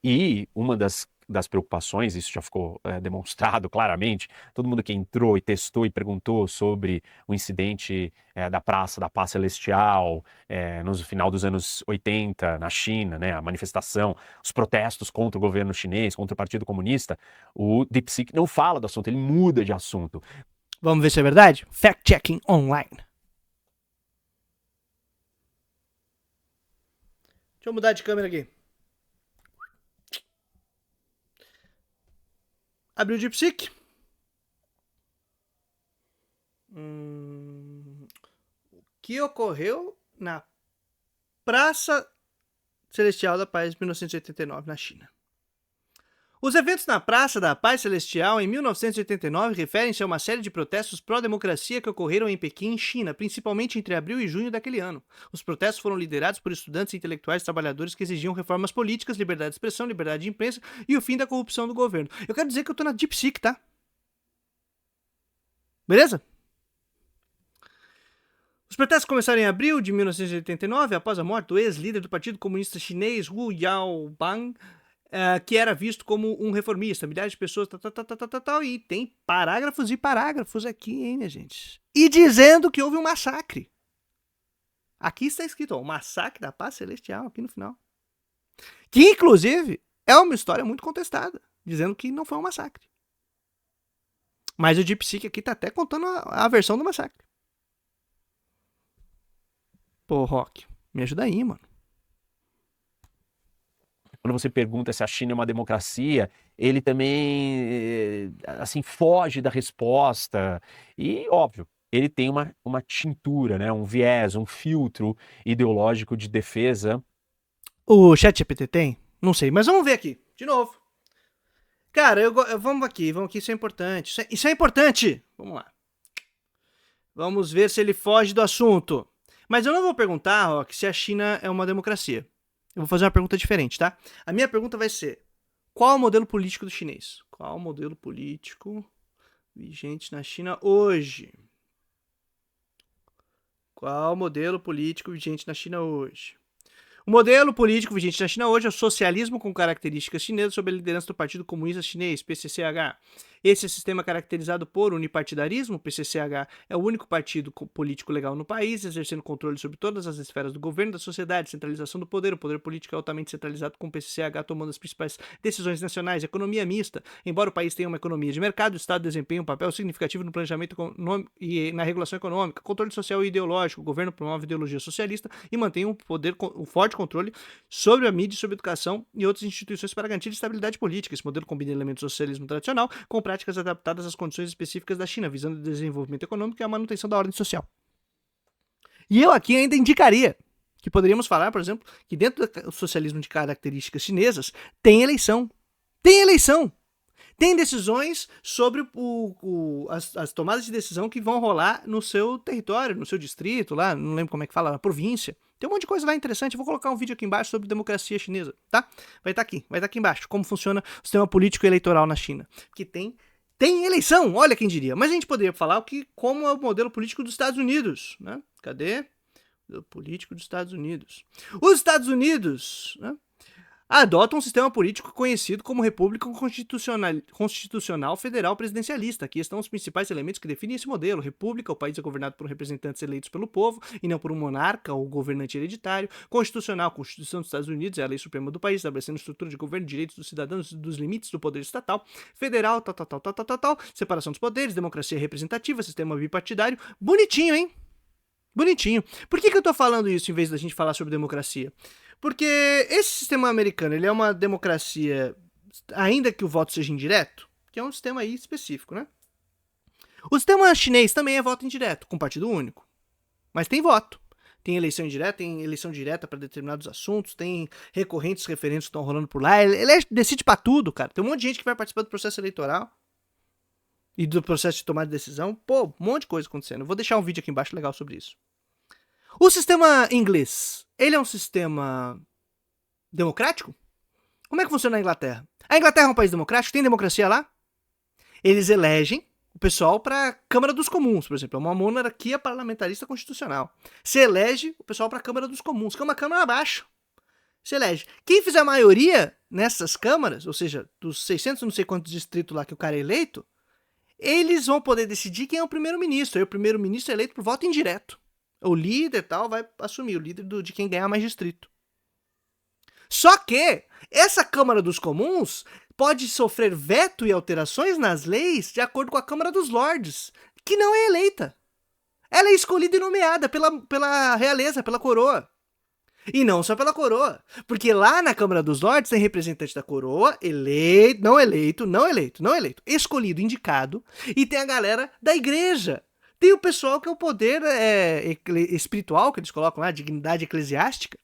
[SPEAKER 2] E uma das preocupações, isso já ficou demonstrado claramente, todo mundo que entrou e testou e perguntou sobre o incidente da Praça da Paz Celestial no final dos anos 80 na China, né, a manifestação, os protestos contra o governo chinês, contra o Partido Comunista, o DeepSeek não fala do assunto, ele muda de assunto.
[SPEAKER 1] Vamos ver se é verdade? Fact-checking online. Deixa eu mudar de câmera aqui. Abriu o DeepSeek. O que ocorreu na Praça Celestial da Paz, 1989, na China. Os eventos na Praça da Paz Celestial, em 1989, referem-se a uma série de protestos pró-democracia que ocorreram em Pequim, China, principalmente entre abril e junho daquele ano. Os protestos foram liderados por estudantes, intelectuais e trabalhadores que exigiam reformas políticas, liberdade de expressão, liberdade de imprensa e o fim da corrupção do governo. Eu quero dizer que eu tô na DeepSeek, tá? Beleza? Os protestos começaram em abril de 1989, após a morte do ex-líder do Partido Comunista Chinês, Hu Yaobang, que era visto como um reformista. Milhares de pessoas, e tem parágrafos e parágrafos aqui, hein, minha gente? E dizendo que houve um massacre. Aqui está escrito, ó, o massacre da Paz Celestial, aqui no final. Que, inclusive, é uma história muito contestada, dizendo que não foi um massacre. Mas o DeepSeek aqui tá até contando a versão do massacre. Pô, Rock, me ajuda aí, mano.
[SPEAKER 2] Quando você pergunta se a China é uma democracia, ele também, assim, foge da resposta. E, óbvio, ele tem uma tintura, né? Um viés, um filtro ideológico de defesa.
[SPEAKER 1] O ChatGPT tem? Não sei, mas vamos ver aqui, de novo. Cara, vamos aqui, isso é importante. Isso é importante! Vamos lá. Vamos ver se ele foge do assunto. Mas eu não vou perguntar, Rock, se a China é uma democracia. Eu vou fazer uma pergunta diferente, tá? A minha pergunta vai ser: qual é o modelo político do chinês? Qual é o modelo político vigente na China hoje? Qual é o modelo político vigente na China hoje? O modelo político vigente na China hoje é o socialismo com características chinesas sob a liderança do Partido Comunista Chinês, PCCH. Esse sistema caracterizado por unipartidarismo, o PCCH é o único partido político legal no país, exercendo controle sobre todas as esferas do governo e da sociedade, centralização do poder. O poder político é altamente centralizado, com o PCCH tomando as principais decisões nacionais. Economia mista. Embora o país tenha uma economia de mercado, o Estado desempenha um papel significativo no planejamento econômico e na regulação econômica. Controle social e ideológico. O governo promove ideologia socialista e mantém um forte controle sobre a mídia, sobre a educação e outras instituições para garantir estabilidade política. Esse modelo combina elementos do socialismo tradicional com práticas adaptadas às condições específicas da China, visando o desenvolvimento econômico e a manutenção da ordem social. E eu aqui ainda indicaria que poderíamos falar, por exemplo, que dentro do socialismo de características chinesas tem eleição. Tem eleição! Tem decisões sobre as tomadas de decisão que vão rolar no seu território, no seu distrito, lá, não lembro como é que fala, na província. Tem um monte de coisa lá interessante. Eu vou colocar um vídeo aqui embaixo sobre democracia chinesa, tá? Vai estar aqui embaixo, como funciona o sistema político e eleitoral na China. Que tem eleição, olha quem diria. Mas a gente poderia falar como é o modelo político dos Estados Unidos, né? Cadê? O político dos Estados Unidos. Os Estados Unidos, né, adotam um sistema político conhecido como República Constitucional Federal Presidencialista. Aqui estão os principais elementos que definem esse modelo. República, o país é governado por representantes eleitos pelo povo e não por um monarca ou governante hereditário. Constitucional, a Constituição dos Estados Unidos é a lei suprema do país, estabelecendo estrutura de governo, direitos dos cidadãos e dos limites do poder estatal. Federal, separação dos poderes, democracia representativa, sistema bipartidário. Bonitinho, hein? Bonitinho. Por que eu tô falando isso em vez da gente falar sobre democracia? Porque esse sistema americano, ele é uma democracia, ainda que o voto seja indireto, que é um sistema aí específico, né? O sistema chinês também é voto indireto, com partido único. Mas tem voto. Tem eleição indireta, tem eleição direta para determinados assuntos, tem recorrentes referendos que estão rolando por lá. Ele decide pra tudo, cara. Tem um monte de gente que vai participar do processo eleitoral e do processo de tomada de decisão. Pô, um monte de coisa acontecendo. Eu vou deixar um vídeo aqui embaixo legal sobre isso. O sistema inglês, ele é um sistema democrático? Como é que funciona a Inglaterra? A Inglaterra é um país democrático? Tem democracia lá? Eles elegem o pessoal para a Câmara dos Comuns, por exemplo. É uma monarquia parlamentarista constitucional. Se elege o pessoal para a Câmara dos Comuns, que é uma Câmara abaixo. Se elege. Quem fizer a maioria nessas câmaras, ou seja, dos 600 não sei quantos distritos lá que o cara é eleito, eles vão poder decidir quem é o primeiro-ministro. Aí o primeiro-ministro é eleito por voto indireto. O líder e tal vai assumir, o líder de quem ganhar mais distrito. Só que essa Câmara dos Comuns pode sofrer veto e alterações nas leis de acordo com a Câmara dos Lordes, que não é eleita. Ela é escolhida e nomeada pela realeza, pela coroa. E não só pela coroa, porque lá na Câmara dos Lordes tem representante da coroa, eleito, não eleito, escolhido, indicado, e tem a galera da igreja. Tem o pessoal que é o poder espiritual, que eles colocam lá, dignidade eclesiástica.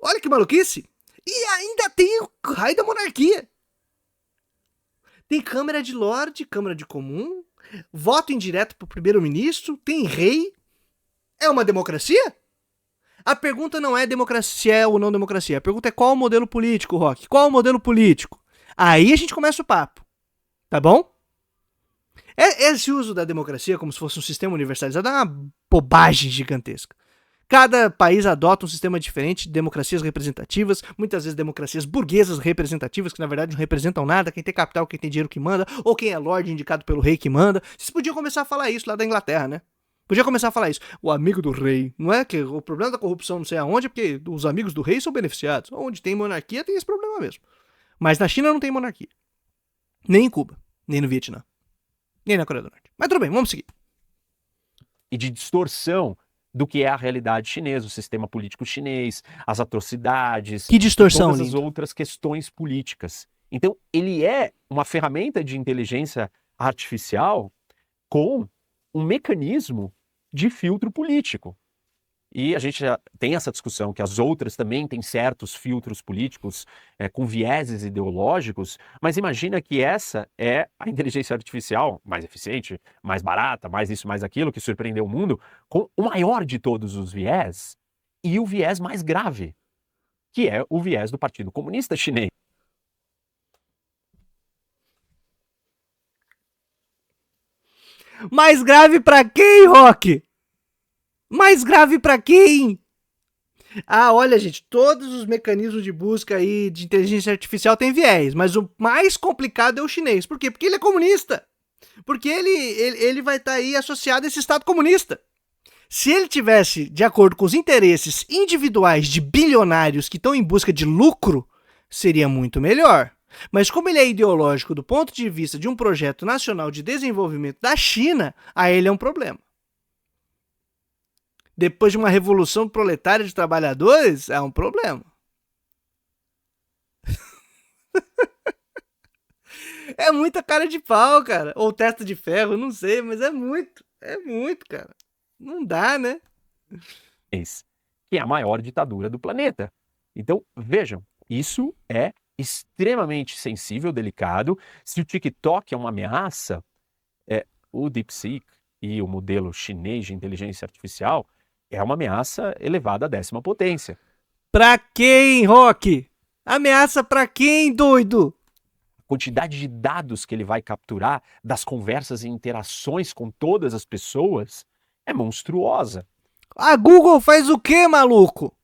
[SPEAKER 1] Olha que maluquice! E ainda tem o raio da monarquia. Tem Câmara de Lorde, Câmara de Comum, voto indireto pro primeiro-ministro, tem rei. É uma democracia? A pergunta não é democracia ou não democracia. A pergunta é qual o modelo político, Rock? Qual o modelo político? Aí a gente começa o papo. Tá bom? Esse uso da democracia como se fosse um sistema universalizado é uma bobagem gigantesca. Cada país adota um sistema diferente de democracias representativas, muitas vezes democracias burguesas representativas, que na verdade não representam nada, quem tem capital, quem tem dinheiro que manda, ou quem é lorde indicado pelo rei que manda. Vocês podiam começar a falar isso lá da Inglaterra, né? Podia começar a falar isso. O amigo do rei. Não é que o problema da corrupção não sei aonde é porque os amigos do rei são beneficiados. Onde tem monarquia tem esse problema mesmo. Mas na China não tem monarquia. Nem em Cuba. Nem no Vietnã. Nem na Coreia do Norte. Mas tudo bem, vamos seguir.
[SPEAKER 2] E de distorção do que é a realidade chinesa, o sistema político chinês, as atrocidades,
[SPEAKER 1] que distorção,
[SPEAKER 2] todas as outras questões políticas. Então, ele é uma ferramenta de inteligência artificial com um mecanismo de filtro político. E a gente já tem essa discussão que as outras também têm certos filtros políticos com vieses ideológicos, mas imagina que essa é a inteligência artificial mais eficiente, mais barata, mais isso, mais aquilo, que surpreendeu o mundo, com o maior de todos os viés e o viés mais grave, que é o viés do Partido Comunista Chinês.
[SPEAKER 1] Mais grave pra quem, Rock? Mais grave pra quem? Ah, olha, gente, todos os mecanismos de busca aí de inteligência artificial têm viés, mas o mais complicado é o chinês. Por quê? Porque ele é comunista. Porque ele vai estar aí associado a esse Estado comunista. Se ele tivesse de acordo com os interesses individuais de bilionários que estão em busca de lucro, seria muito melhor. Mas como ele é ideológico do ponto de vista de um projeto nacional de desenvolvimento da China, aí ele é um problema. Depois de uma revolução proletária de trabalhadores, é um problema. É muita cara de pau, cara. Ou testa de ferro, não sei, mas é muito, cara. Não dá, né?
[SPEAKER 2] Que é a maior ditadura do planeta. Então, vejam, isso é extremamente sensível, delicado. Se o TikTok é uma ameaça, o DeepSeek e o modelo chinês de inteligência artificial é uma ameaça elevada à 10ª potência.
[SPEAKER 1] Pra quem, Rock? Ameaça pra quem, doido?
[SPEAKER 2] A quantidade de dados que ele vai capturar das conversas e interações com todas as pessoas é monstruosa.
[SPEAKER 1] A Google faz o quê, maluco?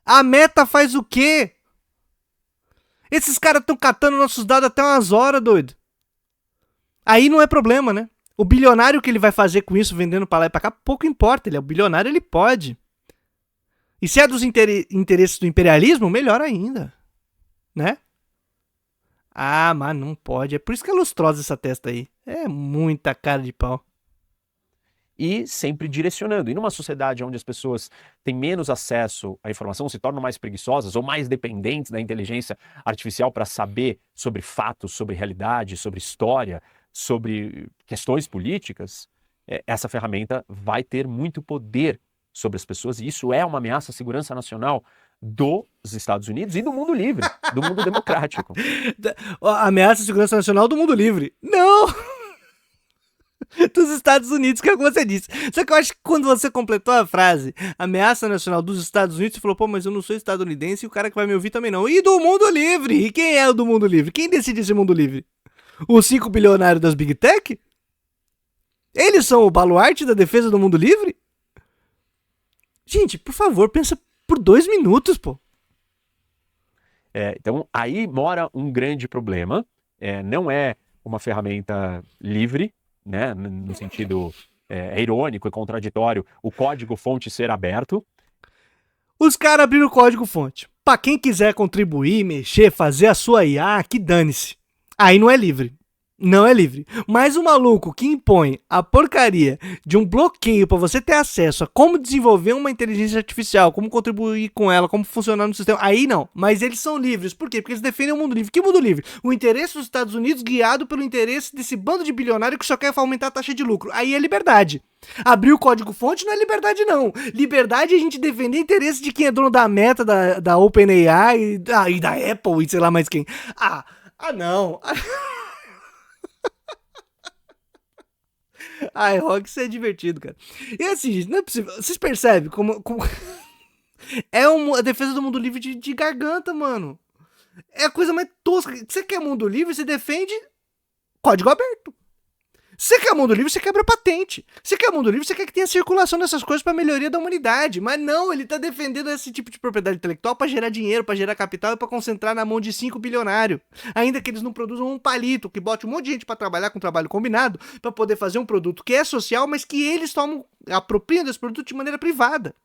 [SPEAKER 1] A Meta faz o quê? Esses caras estão catando nossos dados até umas horas, doido. Aí não é problema, né? O bilionário que ele vai fazer com isso, vendendo pra lá e pra cá, pouco importa. Ele é o bilionário, ele pode. E se é dos interesses do imperialismo, melhor ainda. Né? Ah, mas não pode. É por isso que é lustrosa essa testa aí. É muita cara de pau.
[SPEAKER 2] E sempre direcionando. E numa sociedade onde as pessoas têm menos acesso à informação, se tornam mais preguiçosas ou mais dependentes da inteligência artificial para saber sobre fatos, sobre realidade, sobre história, sobre questões políticas, essa ferramenta vai ter muito poder sobre as pessoas, e isso é uma ameaça à segurança nacional dos Estados Unidos e do mundo livre, do mundo democrático.
[SPEAKER 1] A ameaça à segurança nacional do mundo livre. Não! dos Estados Unidos, que é o que você disse. Só que eu acho que quando você completou a frase, ameaça nacional dos Estados Unidos, você falou, pô, mas eu não sou estadunidense e o cara que vai me ouvir também não. E do mundo livre? E quem é o do mundo livre? Quem decide esse mundo livre? Os 5 bilionários das Big Tech? Eles são o baluarte da defesa do mundo livre? Gente, por favor, pensa por 2 minutos, pô.
[SPEAKER 2] Então, aí mora um grande problema. Não é uma ferramenta livre, né, no sentido irônico e contraditório, o código-fonte ser aberto.
[SPEAKER 1] Os caras abriram o código-fonte. Pra quem quiser contribuir, mexer, fazer a sua IA, que dane-se. Aí não é livre. Não é livre. Mas o maluco que impõe a porcaria de um bloqueio pra você ter acesso a como desenvolver uma inteligência artificial, como contribuir com ela, como funcionar no sistema, aí não. Mas eles são livres. Por quê? Porque eles defendem o mundo livre. Que mundo livre? O interesse dos Estados Unidos guiado pelo interesse desse bando de bilionário que só quer aumentar a taxa de lucro. Aí é liberdade. Abrir o código-fonte não é liberdade, não. Liberdade é a gente defender interesse de quem é dono da Meta, da OpenAI e da Apple e sei lá mais quem. Não. Ai, Rock, isso é divertido, cara. E assim, gente, não é possível. Vocês percebem como... é a defesa do mundo livre de garganta, mano. É a coisa mais tosca. Você quer mundo livre, você defende código aberto. Você quer mundo livre, você quebra patente. Você quer mundo livre, você quer que tenha circulação dessas coisas pra melhoria da humanidade. Mas não, ele tá defendendo esse tipo de propriedade intelectual pra gerar dinheiro, pra gerar capital e pra concentrar na mão de 5 bilionários. Ainda que eles não produzam um palito, que bote um monte de gente pra trabalhar com trabalho combinado, pra poder fazer um produto que é social, mas que eles apropriam desse produto de maneira privada.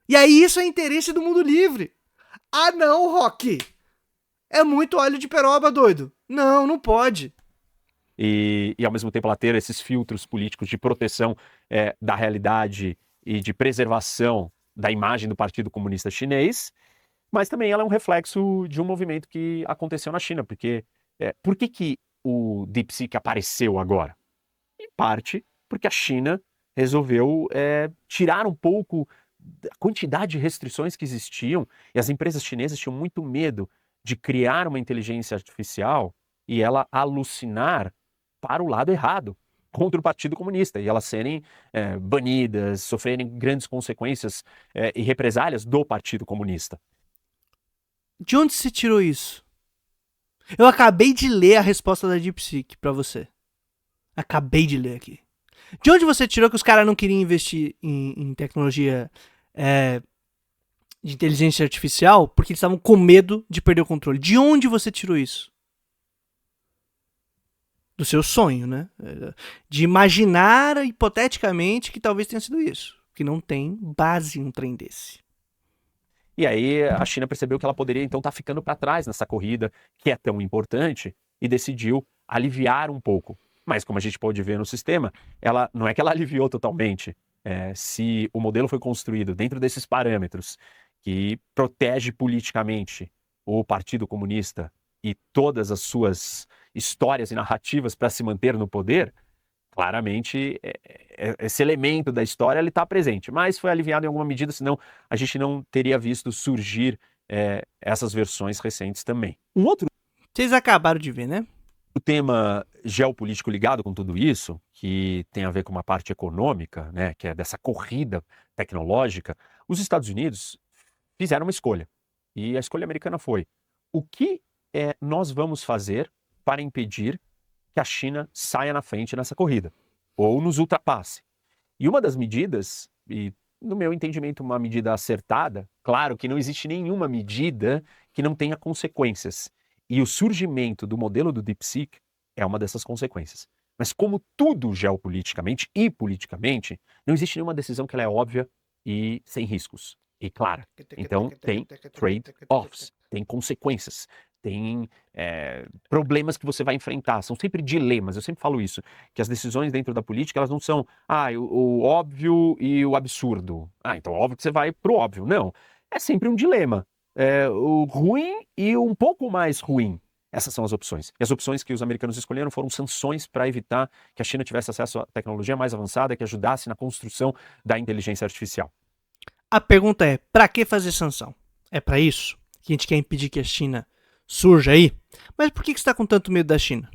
[SPEAKER 1] E aí isso é interesse do mundo livre. Ah não, Rock! É muito óleo de peroba, doido. Não, não pode.
[SPEAKER 2] E ao mesmo tempo ela ter esses filtros políticos de proteção da realidade e de preservação da imagem do Partido Comunista Chinês, mas também ela é um reflexo de um movimento que aconteceu na China, porque por que o DeepSeek apareceu agora? Em parte porque a China resolveu tirar um pouco da quantidade de restrições que existiam, e as empresas chinesas tinham muito medo de criar uma inteligência artificial e ela alucinar para o lado errado, contra o Partido Comunista, e elas serem banidas, sofrerem grandes consequências e represálias do Partido Comunista.
[SPEAKER 1] De onde você tirou isso? Eu acabei de ler a resposta da DeepSeek pra você. Acabei de ler aqui. De onde você tirou que os caras não queriam investir em tecnologia de inteligência artificial porque eles estavam com medo de perder o controle? De onde você tirou isso? Do seu sonho, né? De imaginar hipoteticamente que talvez tenha sido isso. Que não tem base um trem desse.
[SPEAKER 2] E aí a China percebeu que ela poderia então estar ficando para trás nessa corrida que é tão importante e decidiu aliviar um pouco. Mas como a gente pode ver no sistema, ela não é que ela aliviou totalmente. Se o modelo foi construído dentro desses parâmetros que protege politicamente o Partido Comunista e todas as suas histórias e narrativas para se manter no poder, claramente esse elemento da história está presente, mas foi aliviado em alguma medida, senão a gente não teria visto surgir essas versões recentes também. Um outro
[SPEAKER 1] Vocês acabaram de ver, né?
[SPEAKER 2] tema geopolítico ligado com tudo isso, que tem a ver com uma parte econômica, né, que é dessa corrida tecnológica, os Estados Unidos fizeram uma escolha, e a escolha americana foi: o que nós vamos fazer para impedir que a China saia na frente nessa corrida, ou nos ultrapasse? E uma das medidas, e no meu entendimento uma medida acertada, claro que não existe nenhuma medida que não tenha consequências, e o surgimento do modelo do DeepSeek é uma dessas consequências. Mas como tudo geopoliticamente e politicamente, não existe nenhuma decisão que ela é óbvia e sem riscos, e clara. Então tem trade-offs, tem consequências, tem problemas que você vai enfrentar, são sempre dilemas. Eu sempre falo isso, que as decisões dentro da política, elas não são o óbvio e o absurdo. Então óbvio que você vai pro óbvio. Não, é sempre um dilema. O ruim e um pouco mais ruim. Essas são as opções. E as opções que os americanos escolheram foram sanções para evitar que a China tivesse acesso à tecnologia mais avançada que ajudasse na construção da inteligência artificial.
[SPEAKER 1] A pergunta é, para que fazer sanção? É para isso? Que a gente quer impedir que a China surja aí? Mas por que você está com tanto medo da China?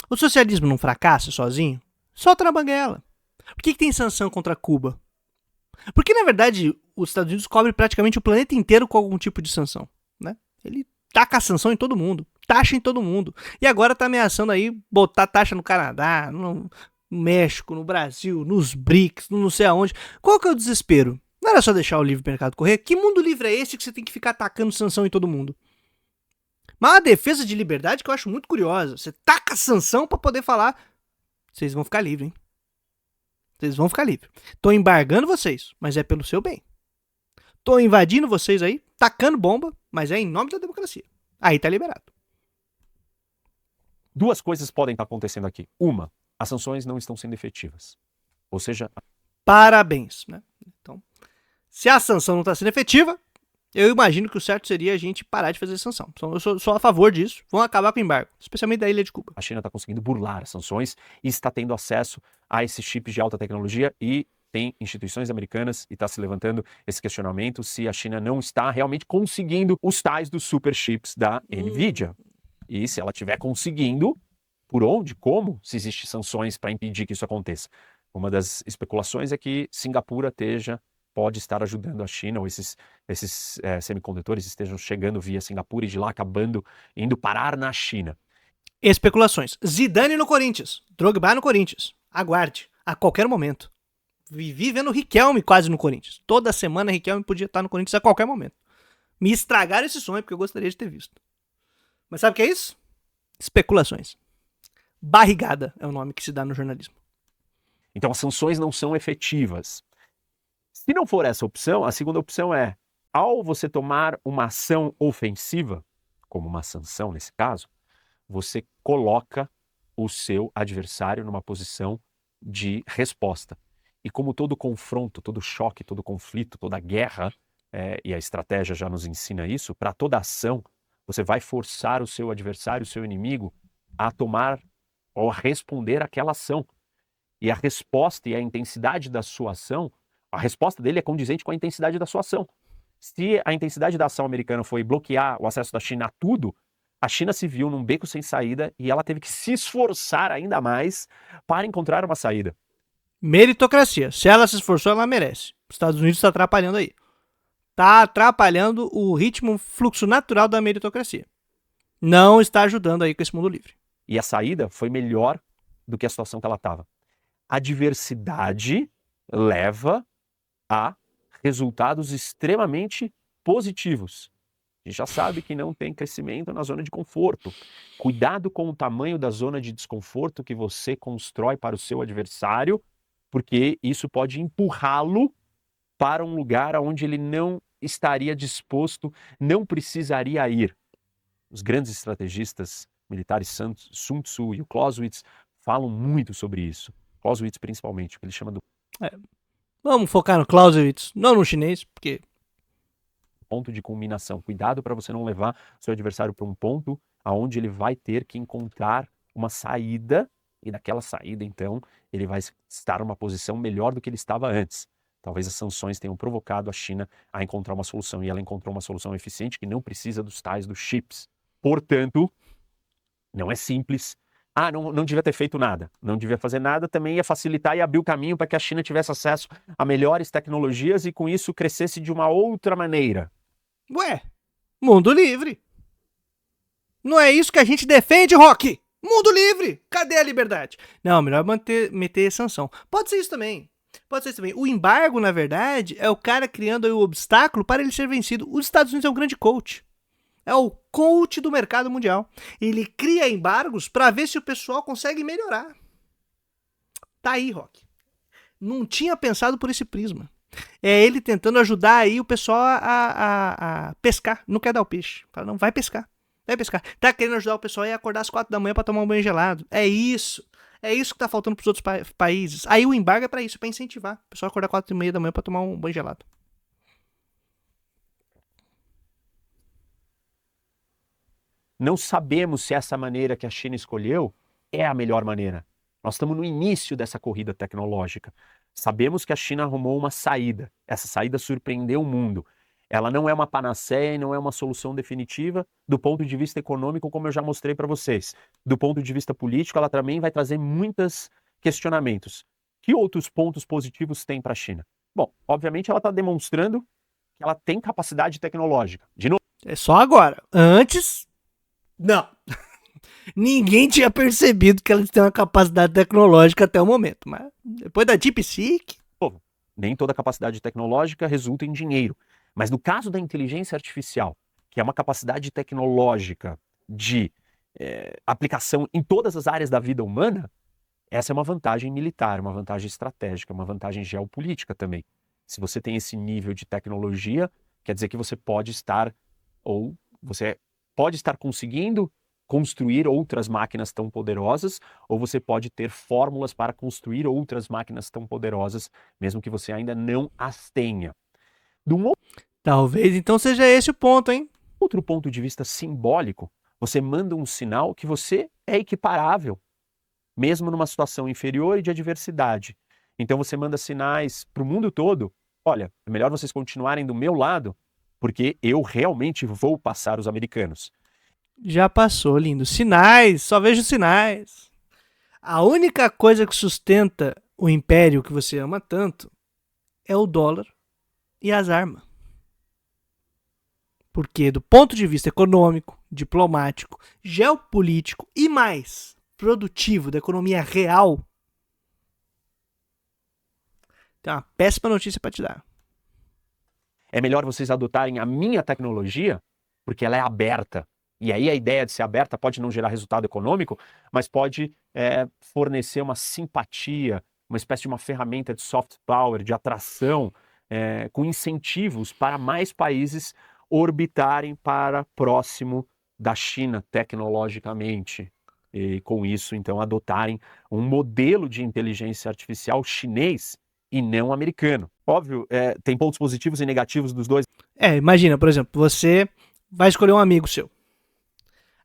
[SPEAKER 1] O socialismo não fracassa sozinho? Solta na banguela. Por que tem sanção contra Cuba? Porque, na verdade, os Estados Unidos cobrem praticamente o planeta inteiro com algum tipo de sanção, né? Ele taca a sanção em todo mundo, taxa em todo mundo. E agora tá ameaçando aí botar taxa no Canadá, no México, no Brasil, nos BRICS, não sei aonde. Qual que é o desespero? Não era só deixar o livre mercado correr? Que mundo livre é esse que você tem que ficar tacando sanção em todo mundo? Mas uma defesa de liberdade que eu acho muito curiosa. Você taca sanção pra poder falar, vocês vão ficar livres, hein? Vocês vão ficar livres. Tô embargando vocês, mas é pelo seu bem. Tô invadindo vocês aí, tacando bomba, mas é em nome da democracia. Aí tá liberado.
[SPEAKER 2] Duas coisas podem estar acontecendo aqui. Uma, as sanções não estão sendo efetivas. Ou seja,
[SPEAKER 1] Parabéns, né? Então, se a sanção não está sendo efetiva, eu imagino que o certo seria a gente parar de fazer sanção. Então, eu sou a favor disso. Vão acabar com o embargo, especialmente da ilha de Cuba.
[SPEAKER 2] a China está conseguindo burlar as sanções e está tendo acesso a esses chips de alta tecnologia e tem instituições americanas e está se levantando esse questionamento se a China não está realmente conseguindo os tais dos super chips da NVIDIA. E se ela estiver conseguindo, por onde, como, se existem sanções para impedir que isso aconteça. Uma das especulações é que Singapura pode estar ajudando a China, ou esses semicondutores estejam chegando via Singapura e de lá acabando indo parar na China.
[SPEAKER 1] Especulações. Zidane no Corinthians. Drogba no Corinthians. Aguarde. A qualquer momento. Vivi vendo o Riquelme quase no Corinthians. Toda semana o Riquelme podia estar no Corinthians a qualquer momento. Me estragaram esse sonho porque eu gostaria de ter visto. Mas sabe o que é isso? Especulações. Barrigada é o nome que se dá no jornalismo.
[SPEAKER 2] Então as sanções não são efetivas. Se não for essa opção, a segunda opção é, ao você tomar uma ação ofensiva, como uma sanção nesse caso, você coloca o seu adversário numa posição de resposta. E como todo confronto, todo choque, todo conflito, toda guerra, e a estratégia já nos ensina isso, para toda ação, você vai forçar o seu adversário, o seu inimigo, a tomar ou a responder àquela ação. E a resposta e a intensidade da sua ação, a resposta dele é condizente com a intensidade da sua ação. Se a intensidade da ação americana foi bloquear o acesso da China a tudo, a China se viu num beco sem saída e ela teve que se esforçar ainda mais para encontrar uma saída.
[SPEAKER 1] Meritocracia. Se ela se esforçou, ela merece. Os Estados Unidos está atrapalhando aí. Está atrapalhando o ritmo, fluxo natural da meritocracia. Não está ajudando aí com esse mundo livre.
[SPEAKER 2] E a saída foi melhor do que a situação que ela estava. A diversidade leva a resultados extremamente positivos. A gente já sabe que não tem crescimento na zona de conforto. Cuidado com o tamanho da zona de desconforto que você constrói para o seu adversário, porque isso pode empurrá-lo para um lugar onde ele não estaria disposto, não precisaria ir. Os grandes estrategistas militares Sun Tzu e o Clausewitz falam muito sobre isso. Clausewitz principalmente, o que ele chama do
[SPEAKER 1] Vamos focar no Clausewitz, não no chinês, porque
[SPEAKER 2] ponto de culminação. Cuidado para você não levar seu adversário para um ponto aonde ele vai ter que encontrar uma saída, e naquela saída, então, ele vai estar numa posição melhor do que ele estava antes. Talvez as sanções tenham provocado a China a encontrar uma solução, e ela encontrou uma solução eficiente que não precisa dos tais dos chips. Portanto, não é simples. Não devia ter feito nada. Não devia fazer nada, também ia facilitar e abrir o caminho para que a China tivesse acesso a melhores tecnologias e com isso crescesse de uma outra maneira.
[SPEAKER 1] Ué, mundo livre. Não é isso que a gente defende, Rock? Mundo livre. Cadê a liberdade? Não, melhor meter sanção. Pode ser isso também. O embargo, na verdade, é o cara criando aí o obstáculo para ele ser vencido. Os Estados Unidos é um grande coach. É o coach do mercado mundial. Ele cria embargos para ver se o pessoal consegue melhorar. Tá aí, Rock. Não tinha pensado por esse prisma. É ele tentando ajudar aí o pessoal a pescar. Não quer dar o peixe. Fala, não, vai pescar. Vai pescar. Tá querendo ajudar o pessoal a acordar às 4 da manhã pra tomar um banho gelado. É isso. É isso que tá faltando pros outros países. Aí o embargo é pra isso, pra incentivar o pessoal a acordar às 4h30 da manhã pra tomar um banho gelado.
[SPEAKER 2] Não sabemos se essa maneira que a China escolheu é a melhor maneira. Nós estamos no início dessa corrida tecnológica. Sabemos que a China arrumou uma saída. Essa saída surpreendeu o mundo. Ela não é uma panaceia e não é uma solução definitiva do ponto de vista econômico, como eu já mostrei para vocês. Do ponto de vista político, ela também vai trazer muitos questionamentos. Que outros pontos positivos tem para a China? Bom, obviamente ela está demonstrando que ela tem capacidade tecnológica. De novo.
[SPEAKER 1] É só agora. Antes, não. Ninguém tinha percebido que eles têm uma capacidade tecnológica até o momento. Mas depois da DeepSeek...
[SPEAKER 2] Nem toda capacidade tecnológica resulta em dinheiro. Mas no caso da inteligência artificial, que é uma capacidade tecnológica de aplicação em todas as áreas da vida humana, essa é uma vantagem militar, uma vantagem estratégica, uma vantagem geopolítica também. Se você tem esse nível de tecnologia, quer dizer que você pode estar conseguindo construir outras máquinas tão poderosas, ou você pode ter fórmulas para construir outras máquinas tão poderosas, mesmo que você ainda não as tenha.
[SPEAKER 1] Talvez então seja esse o ponto, hein?
[SPEAKER 2] Outro ponto de vista simbólico, você manda um sinal que você é equiparável, mesmo numa situação inferior e de adversidade. Então você manda sinais para o mundo todo, olha, é melhor vocês continuarem do meu lado, porque eu realmente vou passar os americanos.
[SPEAKER 1] Já passou, lindo. Sinais, só vejo sinais. A única coisa que sustenta o império que você ama tanto é o dólar e as armas. Porque do ponto de vista econômico, diplomático, geopolítico e mais produtivo da economia real, tem uma péssima notícia para te dar.
[SPEAKER 2] É melhor vocês adotarem a minha tecnologia, porque ela é aberta. E aí a ideia de ser aberta pode não gerar resultado econômico, mas pode fornecer uma simpatia, uma espécie de uma ferramenta de soft power, de atração, com incentivos para mais países orbitarem para próximo da China tecnologicamente. E com isso, então, adotarem um modelo de inteligência artificial chinês e não americano. Óbvio, tem pontos positivos e negativos dos dois.
[SPEAKER 1] Imagina, por exemplo, você vai escolher um amigo seu.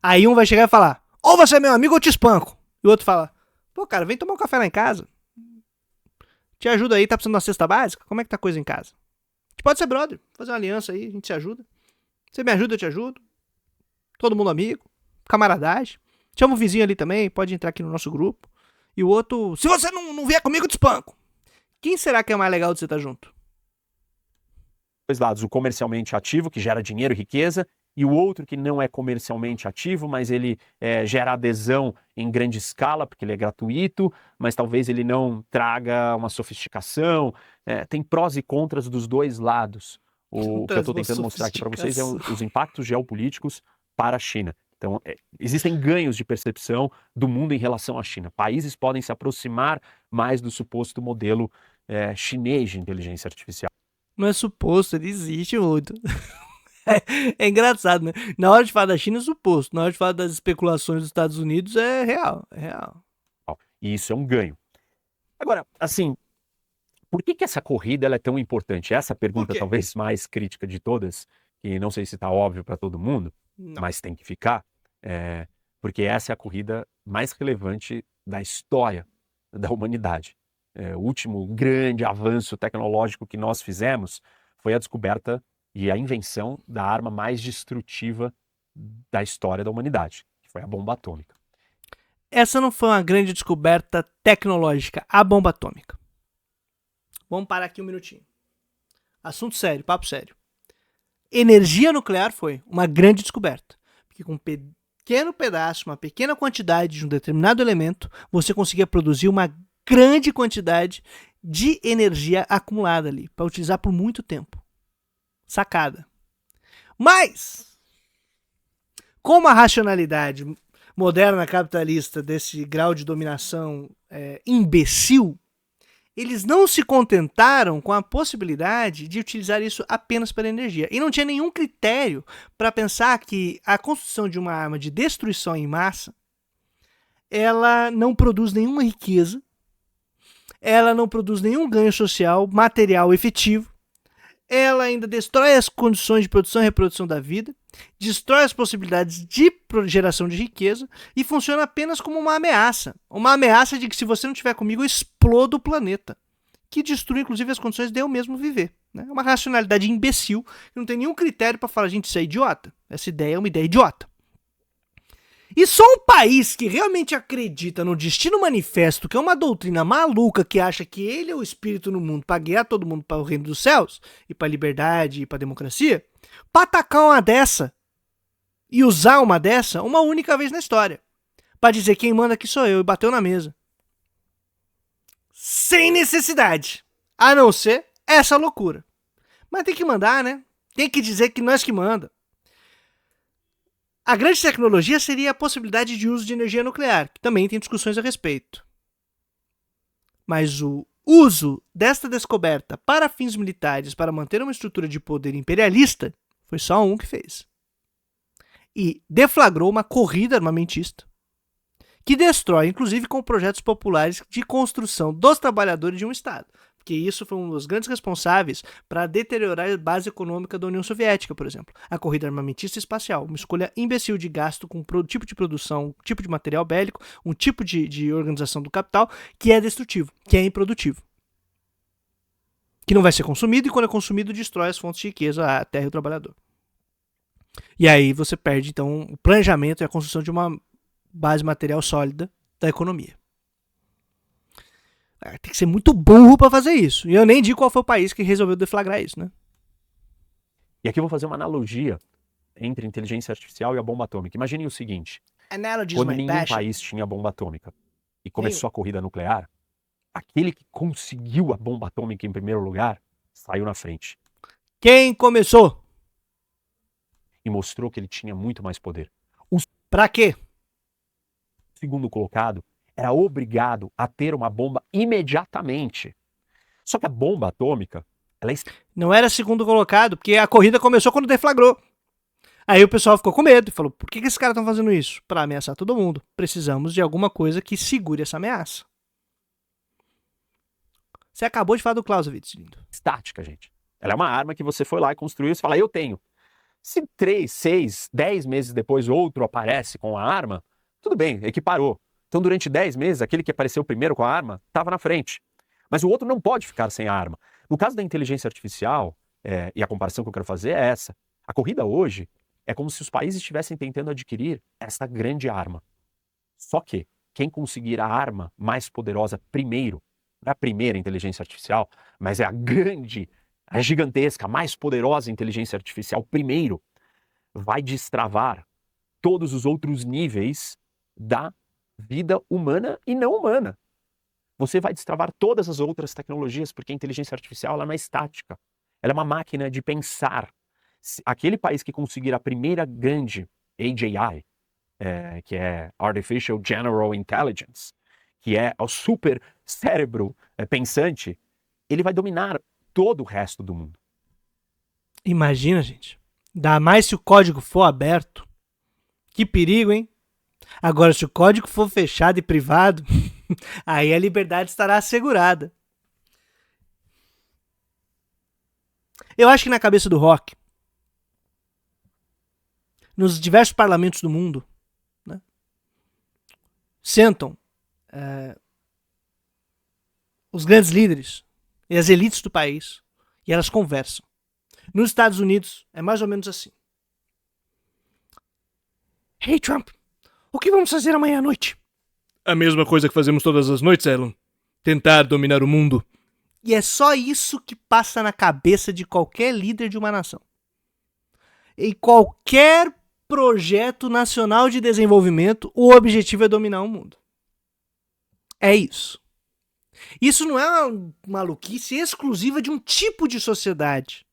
[SPEAKER 1] Aí um vai chegar e falar, ou você é meu amigo ou eu te espanco. E o outro fala, pô, cara, vem tomar um café lá em casa. Te ajuda aí, tá precisando de uma cesta básica? Como é que tá a coisa em casa? A gente pode ser brother, fazer uma aliança aí, a gente se ajuda. Você me ajuda, eu te ajudo. Todo mundo amigo, camaradagem. Chama o vizinho ali também, pode entrar aqui no nosso grupo. E o outro, se você não vier comigo, eu te espanco. Quem será que é mais legal de você estar junto?
[SPEAKER 2] Dois lados, o comercialmente ativo, que gera dinheiro e riqueza, e o outro que não é comercialmente ativo, mas ele gera adesão em grande escala, porque ele é gratuito, mas talvez ele não traga uma sofisticação. Tem prós e contras dos dois lados. O que eu estou tentando mostrar aqui para vocês é os impactos geopolíticos para a China. Então, existem ganhos de percepção do mundo em relação à China. Países podem se aproximar mais do suposto modelo chinês de inteligência artificial.
[SPEAKER 1] Não é suposto, ele existe muito. É engraçado, né? Na hora de falar da China é suposto. Na hora de falar das especulações dos Estados Unidos é real.
[SPEAKER 2] E isso é um ganho. Agora, assim, por que essa corrida ela é tão importante? Essa pergunta talvez mais crítica de todas, que não sei se está óbvio para todo mundo, mas tem que ficar, porque essa é a corrida mais relevante da história da humanidade. O último grande avanço tecnológico que nós fizemos foi a descoberta e a invenção da arma mais destrutiva da história da humanidade, que foi a bomba atômica.
[SPEAKER 1] Essa não foi uma grande descoberta tecnológica, a bomba atômica. Vamos parar aqui um minutinho. Assunto sério, papo sério. Energia nuclear foi uma grande descoberta. Porque com um pequeno pedaço, uma pequena quantidade de um determinado elemento, você conseguia produzir uma grande quantidade de energia acumulada ali, para utilizar por muito tempo. Sacada. Mas, como a racionalidade moderna capitalista desse grau de dominação imbecil, eles não se contentaram com a possibilidade de utilizar isso apenas para energia. E não tinha nenhum critério para pensar que a construção de uma arma de destruição em massa, ela não produz nenhuma riqueza, ela não produz nenhum ganho social, material efetivo, ela ainda destrói as condições de produção e reprodução da vida, destrói as possibilidades de geração de riqueza e funciona apenas como uma ameaça. Uma ameaça de que se você não estiver comigo, eu explodo o planeta. Que destrui, inclusive, as condições de eu mesmo viver. Né? É uma racionalidade imbecil, que não tem nenhum critério para falar, gente, isso é idiota. Essa ideia é uma ideia idiota. E só um país que realmente acredita no destino manifesto, que é uma doutrina maluca, que acha que ele é o espírito no mundo para guiar todo mundo para o reino dos céus, e para a liberdade, e para a democracia, para atacar uma dessa, e usar uma dessa uma única vez na história, para dizer quem manda aqui sou eu, e bateu na mesa. Sem necessidade, a não ser essa loucura. Mas tem que mandar, né? Tem que dizer que nós que manda. A grande tecnologia seria a possibilidade de uso de energia nuclear, que também tem discussões a respeito. Mas o uso desta descoberta para fins militares, para manter uma estrutura de poder imperialista, foi só um que fez. E deflagrou uma corrida armamentista, que destrói, inclusive, com projetos populares de construção dos trabalhadores de um Estado. Porque isso foi um dos grandes responsáveis para deteriorar a base econômica da União Soviética, por exemplo. A corrida armamentista espacial, uma escolha imbecil de gasto com um tipo de produção, um tipo de material bélico, um tipo de organização do capital que é destrutivo, que é improdutivo. Que não vai ser consumido e quando é consumido destrói as fontes de riqueza, a terra e o trabalhador. E aí você perde, então, o planejamento e a construção de uma base material sólida da economia. Tem que ser muito burro para fazer isso. E eu nem digo qual foi o país que resolveu deflagrar isso, né?
[SPEAKER 2] E aqui eu vou fazer uma analogia entre a inteligência artificial e a bomba atômica. Imaginem o seguinte, quando nenhum país tinha bomba atômica e começou a corrida nuclear, aquele que conseguiu a bomba atômica em primeiro lugar saiu na frente.
[SPEAKER 1] Quem começou?
[SPEAKER 2] E mostrou que ele tinha muito mais poder.
[SPEAKER 1] Pra quê?
[SPEAKER 2] O segundo colocado era obrigado a ter uma bomba imediatamente. Só que a bomba atômica, ela
[SPEAKER 1] não era segundo colocado, porque a corrida começou quando deflagrou. Aí o pessoal ficou com medo e falou, por que esses caras estão fazendo isso? Para ameaçar todo mundo. Precisamos de alguma coisa que segure essa ameaça. Você acabou de falar do Clausewitz, lindo.
[SPEAKER 2] Estática, gente. Ela é uma arma que você foi lá e construiu e você fala, eu tenho. Se 3, 6, 10 meses depois outro aparece com a arma, tudo bem, equiparou. Então, durante 10 meses, aquele que apareceu primeiro com a arma estava na frente. Mas o outro não pode ficar sem a arma. No caso da inteligência artificial, e a comparação que eu quero fazer é essa. A corrida hoje é como se os países estivessem tentando adquirir essa grande arma. Só que quem conseguir a arma mais poderosa primeiro, não é a primeira inteligência artificial, mas é a grande, a gigantesca, mais poderosa inteligência artificial primeiro, vai destravar todos os outros níveis da vida humana e não humana. Você vai destravar todas as outras tecnologias, porque a inteligência artificial ela não é estática. Ela é uma máquina de pensar. Aquele país que conseguir a primeira grande AGI, que é Artificial General Intelligence, que é o super cérebro pensante, ele vai dominar todo o resto do mundo.
[SPEAKER 1] Imagina, gente. Ainda mais se o código for aberto. Que perigo, hein? Agora, se o código for fechado e privado, aí a liberdade estará assegurada. Eu acho que na cabeça do Rock, nos diversos parlamentos do mundo, né, sentam os grandes líderes e as elites do país e elas conversam. Nos Estados Unidos é mais ou menos assim. Hey Trump, o que vamos fazer amanhã à noite? A mesma coisa que fazemos todas as noites, Elon. Tentar dominar o mundo. E é só isso que passa na cabeça de qualquer líder de uma nação. Em qualquer projeto nacional de desenvolvimento, o objetivo é dominar o mundo. É isso. Isso não é uma maluquice exclusiva de um tipo de sociedade.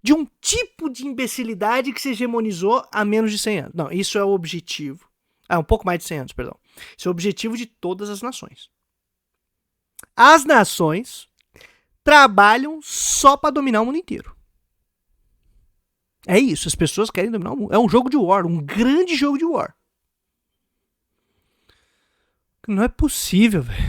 [SPEAKER 1] De um tipo de imbecilidade que se hegemonizou há menos de 100 anos. Não, isso é o objetivo. Um pouco mais de 100 anos, perdão. Isso é o objetivo de todas as nações. As nações trabalham só para dominar o mundo inteiro. É isso, as pessoas querem dominar o mundo. É um jogo de war, um grande jogo de war. Não é possível, velho.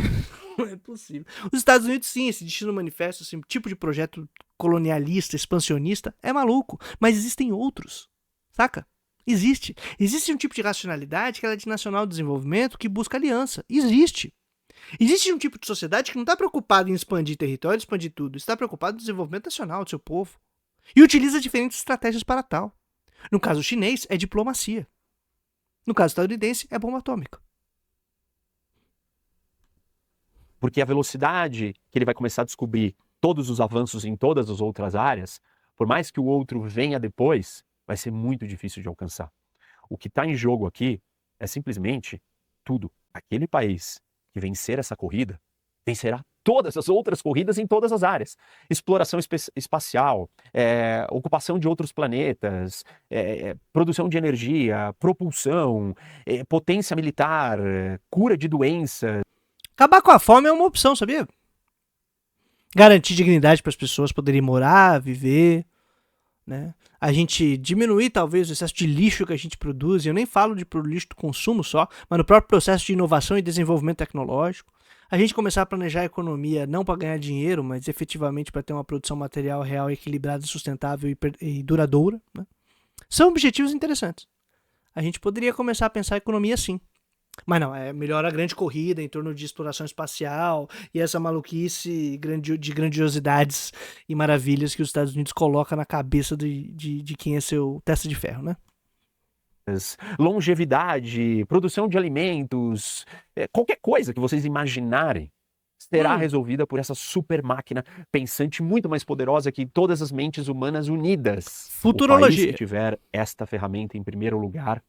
[SPEAKER 1] Não é possível. Os Estados Unidos, sim, esse destino manifesto, esse tipo de projeto colonialista, expansionista, é maluco. Mas existem outros, saca? Existe um tipo de racionalidade que ela é de nacional desenvolvimento que busca aliança. Existe. Existe um tipo de sociedade que não está preocupado em expandir território, expandir tudo. Está preocupado no desenvolvimento nacional do seu povo. E utiliza diferentes estratégias para tal. No caso chinês, é diplomacia. No caso estadunidense, é bomba atômica.
[SPEAKER 2] Porque a velocidade que ele vai começar a descobrir todos os avanços em todas as outras áreas, por mais que o outro venha depois, vai ser muito difícil de alcançar. O que está em jogo aqui é simplesmente tudo. Aquele país que vencer essa corrida, vencerá todas as outras corridas em todas as áreas. Exploração espacial, ocupação de outros planetas, produção de energia, propulsão, potência militar, cura de doenças.
[SPEAKER 1] Acabar com a fome é uma opção, sabia? Garantir dignidade para as pessoas poderem morar, viver, né? A gente diminuir talvez o excesso de lixo que a gente produz. Eu nem falo de lixo do consumo só, mas no próprio processo de inovação e desenvolvimento tecnológico. A gente começar a planejar a economia não para ganhar dinheiro, mas efetivamente para ter uma produção material real, equilibrada, sustentável e duradoura, né? São objetivos interessantes. A gente poderia começar a pensar a economia assim. Mas não, é melhor a grande corrida em torno de exploração espacial e essa maluquice de grandiosidades e maravilhas que os Estados Unidos colocam na cabeça de quem é seu testa de ferro, né?
[SPEAKER 2] Longevidade, produção de alimentos, qualquer coisa que vocês imaginarem será resolvida por essa super máquina pensante muito mais poderosa que todas as mentes humanas unidas.
[SPEAKER 1] Futurologia.
[SPEAKER 2] O país que tiver esta ferramenta em primeiro lugar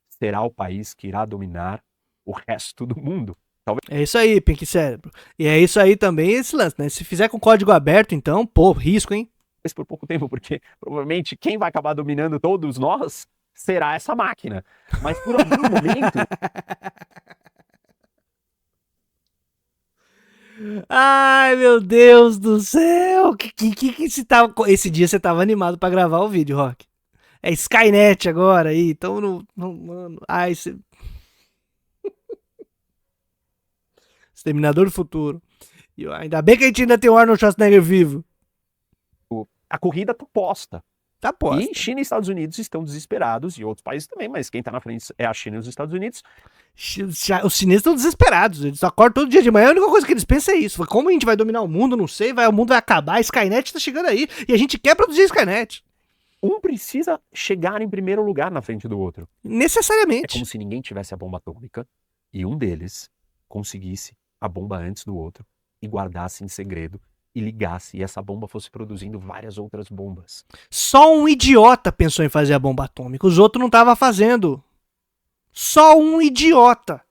[SPEAKER 2] será o país que irá dominar o resto do mundo. Talvez...
[SPEAKER 1] É isso aí, Pink Cérebro. E é isso aí também esse lance, né? Se fizer com código aberto, então, pô, risco, hein?
[SPEAKER 2] Por pouco tempo, porque provavelmente quem vai acabar dominando todos nós será essa máquina. Mas por algum momento...
[SPEAKER 1] Ai, meu Deus do céu! Esse dia você tava animado pra gravar o vídeo, Rock. É Skynet agora aí, então mano. Ai, você... Exterminador do Futuro. E ainda bem que a gente ainda tem o Arnold Schwarzenegger vivo.
[SPEAKER 2] A corrida tá posta.
[SPEAKER 1] Tá posta.
[SPEAKER 2] E China e Estados Unidos estão desesperados, e outros países também, mas quem tá na frente é a China e os Estados Unidos.
[SPEAKER 1] Os chineses estão desesperados. Eles acordam todo dia de manhã, a única coisa que eles pensam é isso. Como a gente vai dominar o mundo, não sei, o mundo vai acabar, a Skynet tá chegando aí, e a gente quer produzir a Skynet.
[SPEAKER 2] Um precisa chegar em primeiro lugar na frente do outro.
[SPEAKER 1] Necessariamente.
[SPEAKER 2] É como se ninguém tivesse a bomba atômica, e um deles conseguisse a bomba antes do outro, e guardasse em segredo, e ligasse, e essa bomba fosse produzindo várias outras bombas.
[SPEAKER 1] Só um idiota pensou em fazer a bomba atômica, os outros não estavam fazendo. Só um idiota.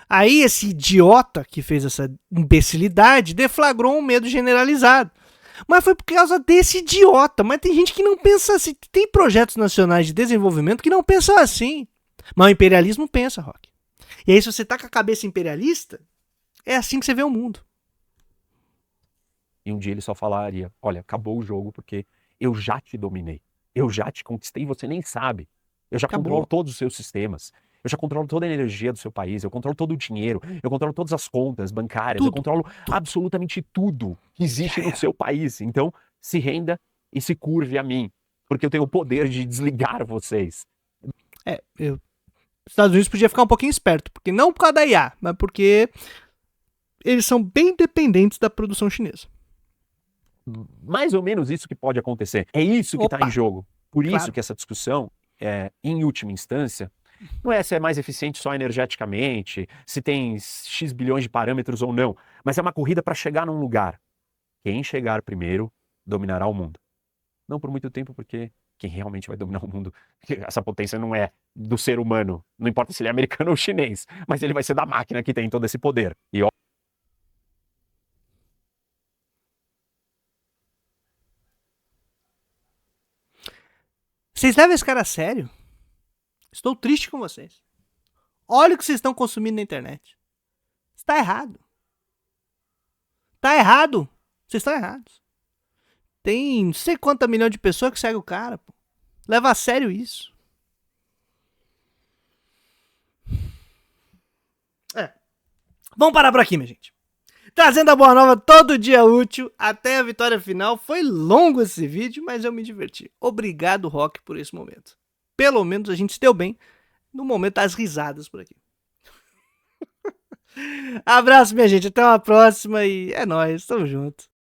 [SPEAKER 1] Aí esse idiota que fez essa imbecilidade deflagrou um medo generalizado. Mas foi por causa desse idiota. Mas tem gente que não pensa assim. Tem projetos nacionais de desenvolvimento que não pensam assim. Mas o imperialismo pensa, Rock. E aí se você tá com a cabeça imperialista, é assim que você vê o mundo.
[SPEAKER 2] E um dia ele só falaria, olha, acabou o jogo porque eu já te dominei. Eu já te conquistei e você nem sabe. Eu já controlo todos os seus sistemas. Eu já controlo toda a energia do seu país. Eu controlo todo o dinheiro. Eu controlo todas as contas bancárias.
[SPEAKER 1] Tudo.
[SPEAKER 2] Eu controlo absolutamente tudo que existe no seu país. Então, se renda e se curve a mim. Porque eu tenho o poder de desligar vocês.
[SPEAKER 1] Os Estados Unidos podia ficar um pouquinho esperto. Porque não por causa da IA, mas porque eles são bem dependentes da produção chinesa.
[SPEAKER 2] Mais ou menos isso que pode acontecer. É isso que está em jogo. Por isso que essa discussão, em última instância, não é se é mais eficiente só energeticamente, se tem X bilhões de parâmetros ou não, mas é uma corrida para chegar num lugar. Quem chegar primeiro dominará o mundo. Não por muito tempo, porque quem realmente vai dominar o mundo, essa potência não é do ser humano, não importa se ele é americano ou chinês, mas ele vai ser da máquina que tem todo esse poder. E
[SPEAKER 1] Vocês levam esse cara a sério? Estou triste com vocês. Olha o que vocês estão consumindo na internet. Está errado. Está errado. Vocês estão errados. Tem não sei quantos milhões de pessoas que seguem o cara. Pô. Leva a sério isso. Vamos parar por aqui, minha gente. Trazendo a boa nova todo dia útil até a vitória final. Foi longo esse vídeo, mas eu me diverti. Obrigado, Rock, por esse momento. Pelo menos a gente se deu bem no momento das risadas por aqui. Abraço, minha gente. Até uma próxima e é nóis. Tamo junto.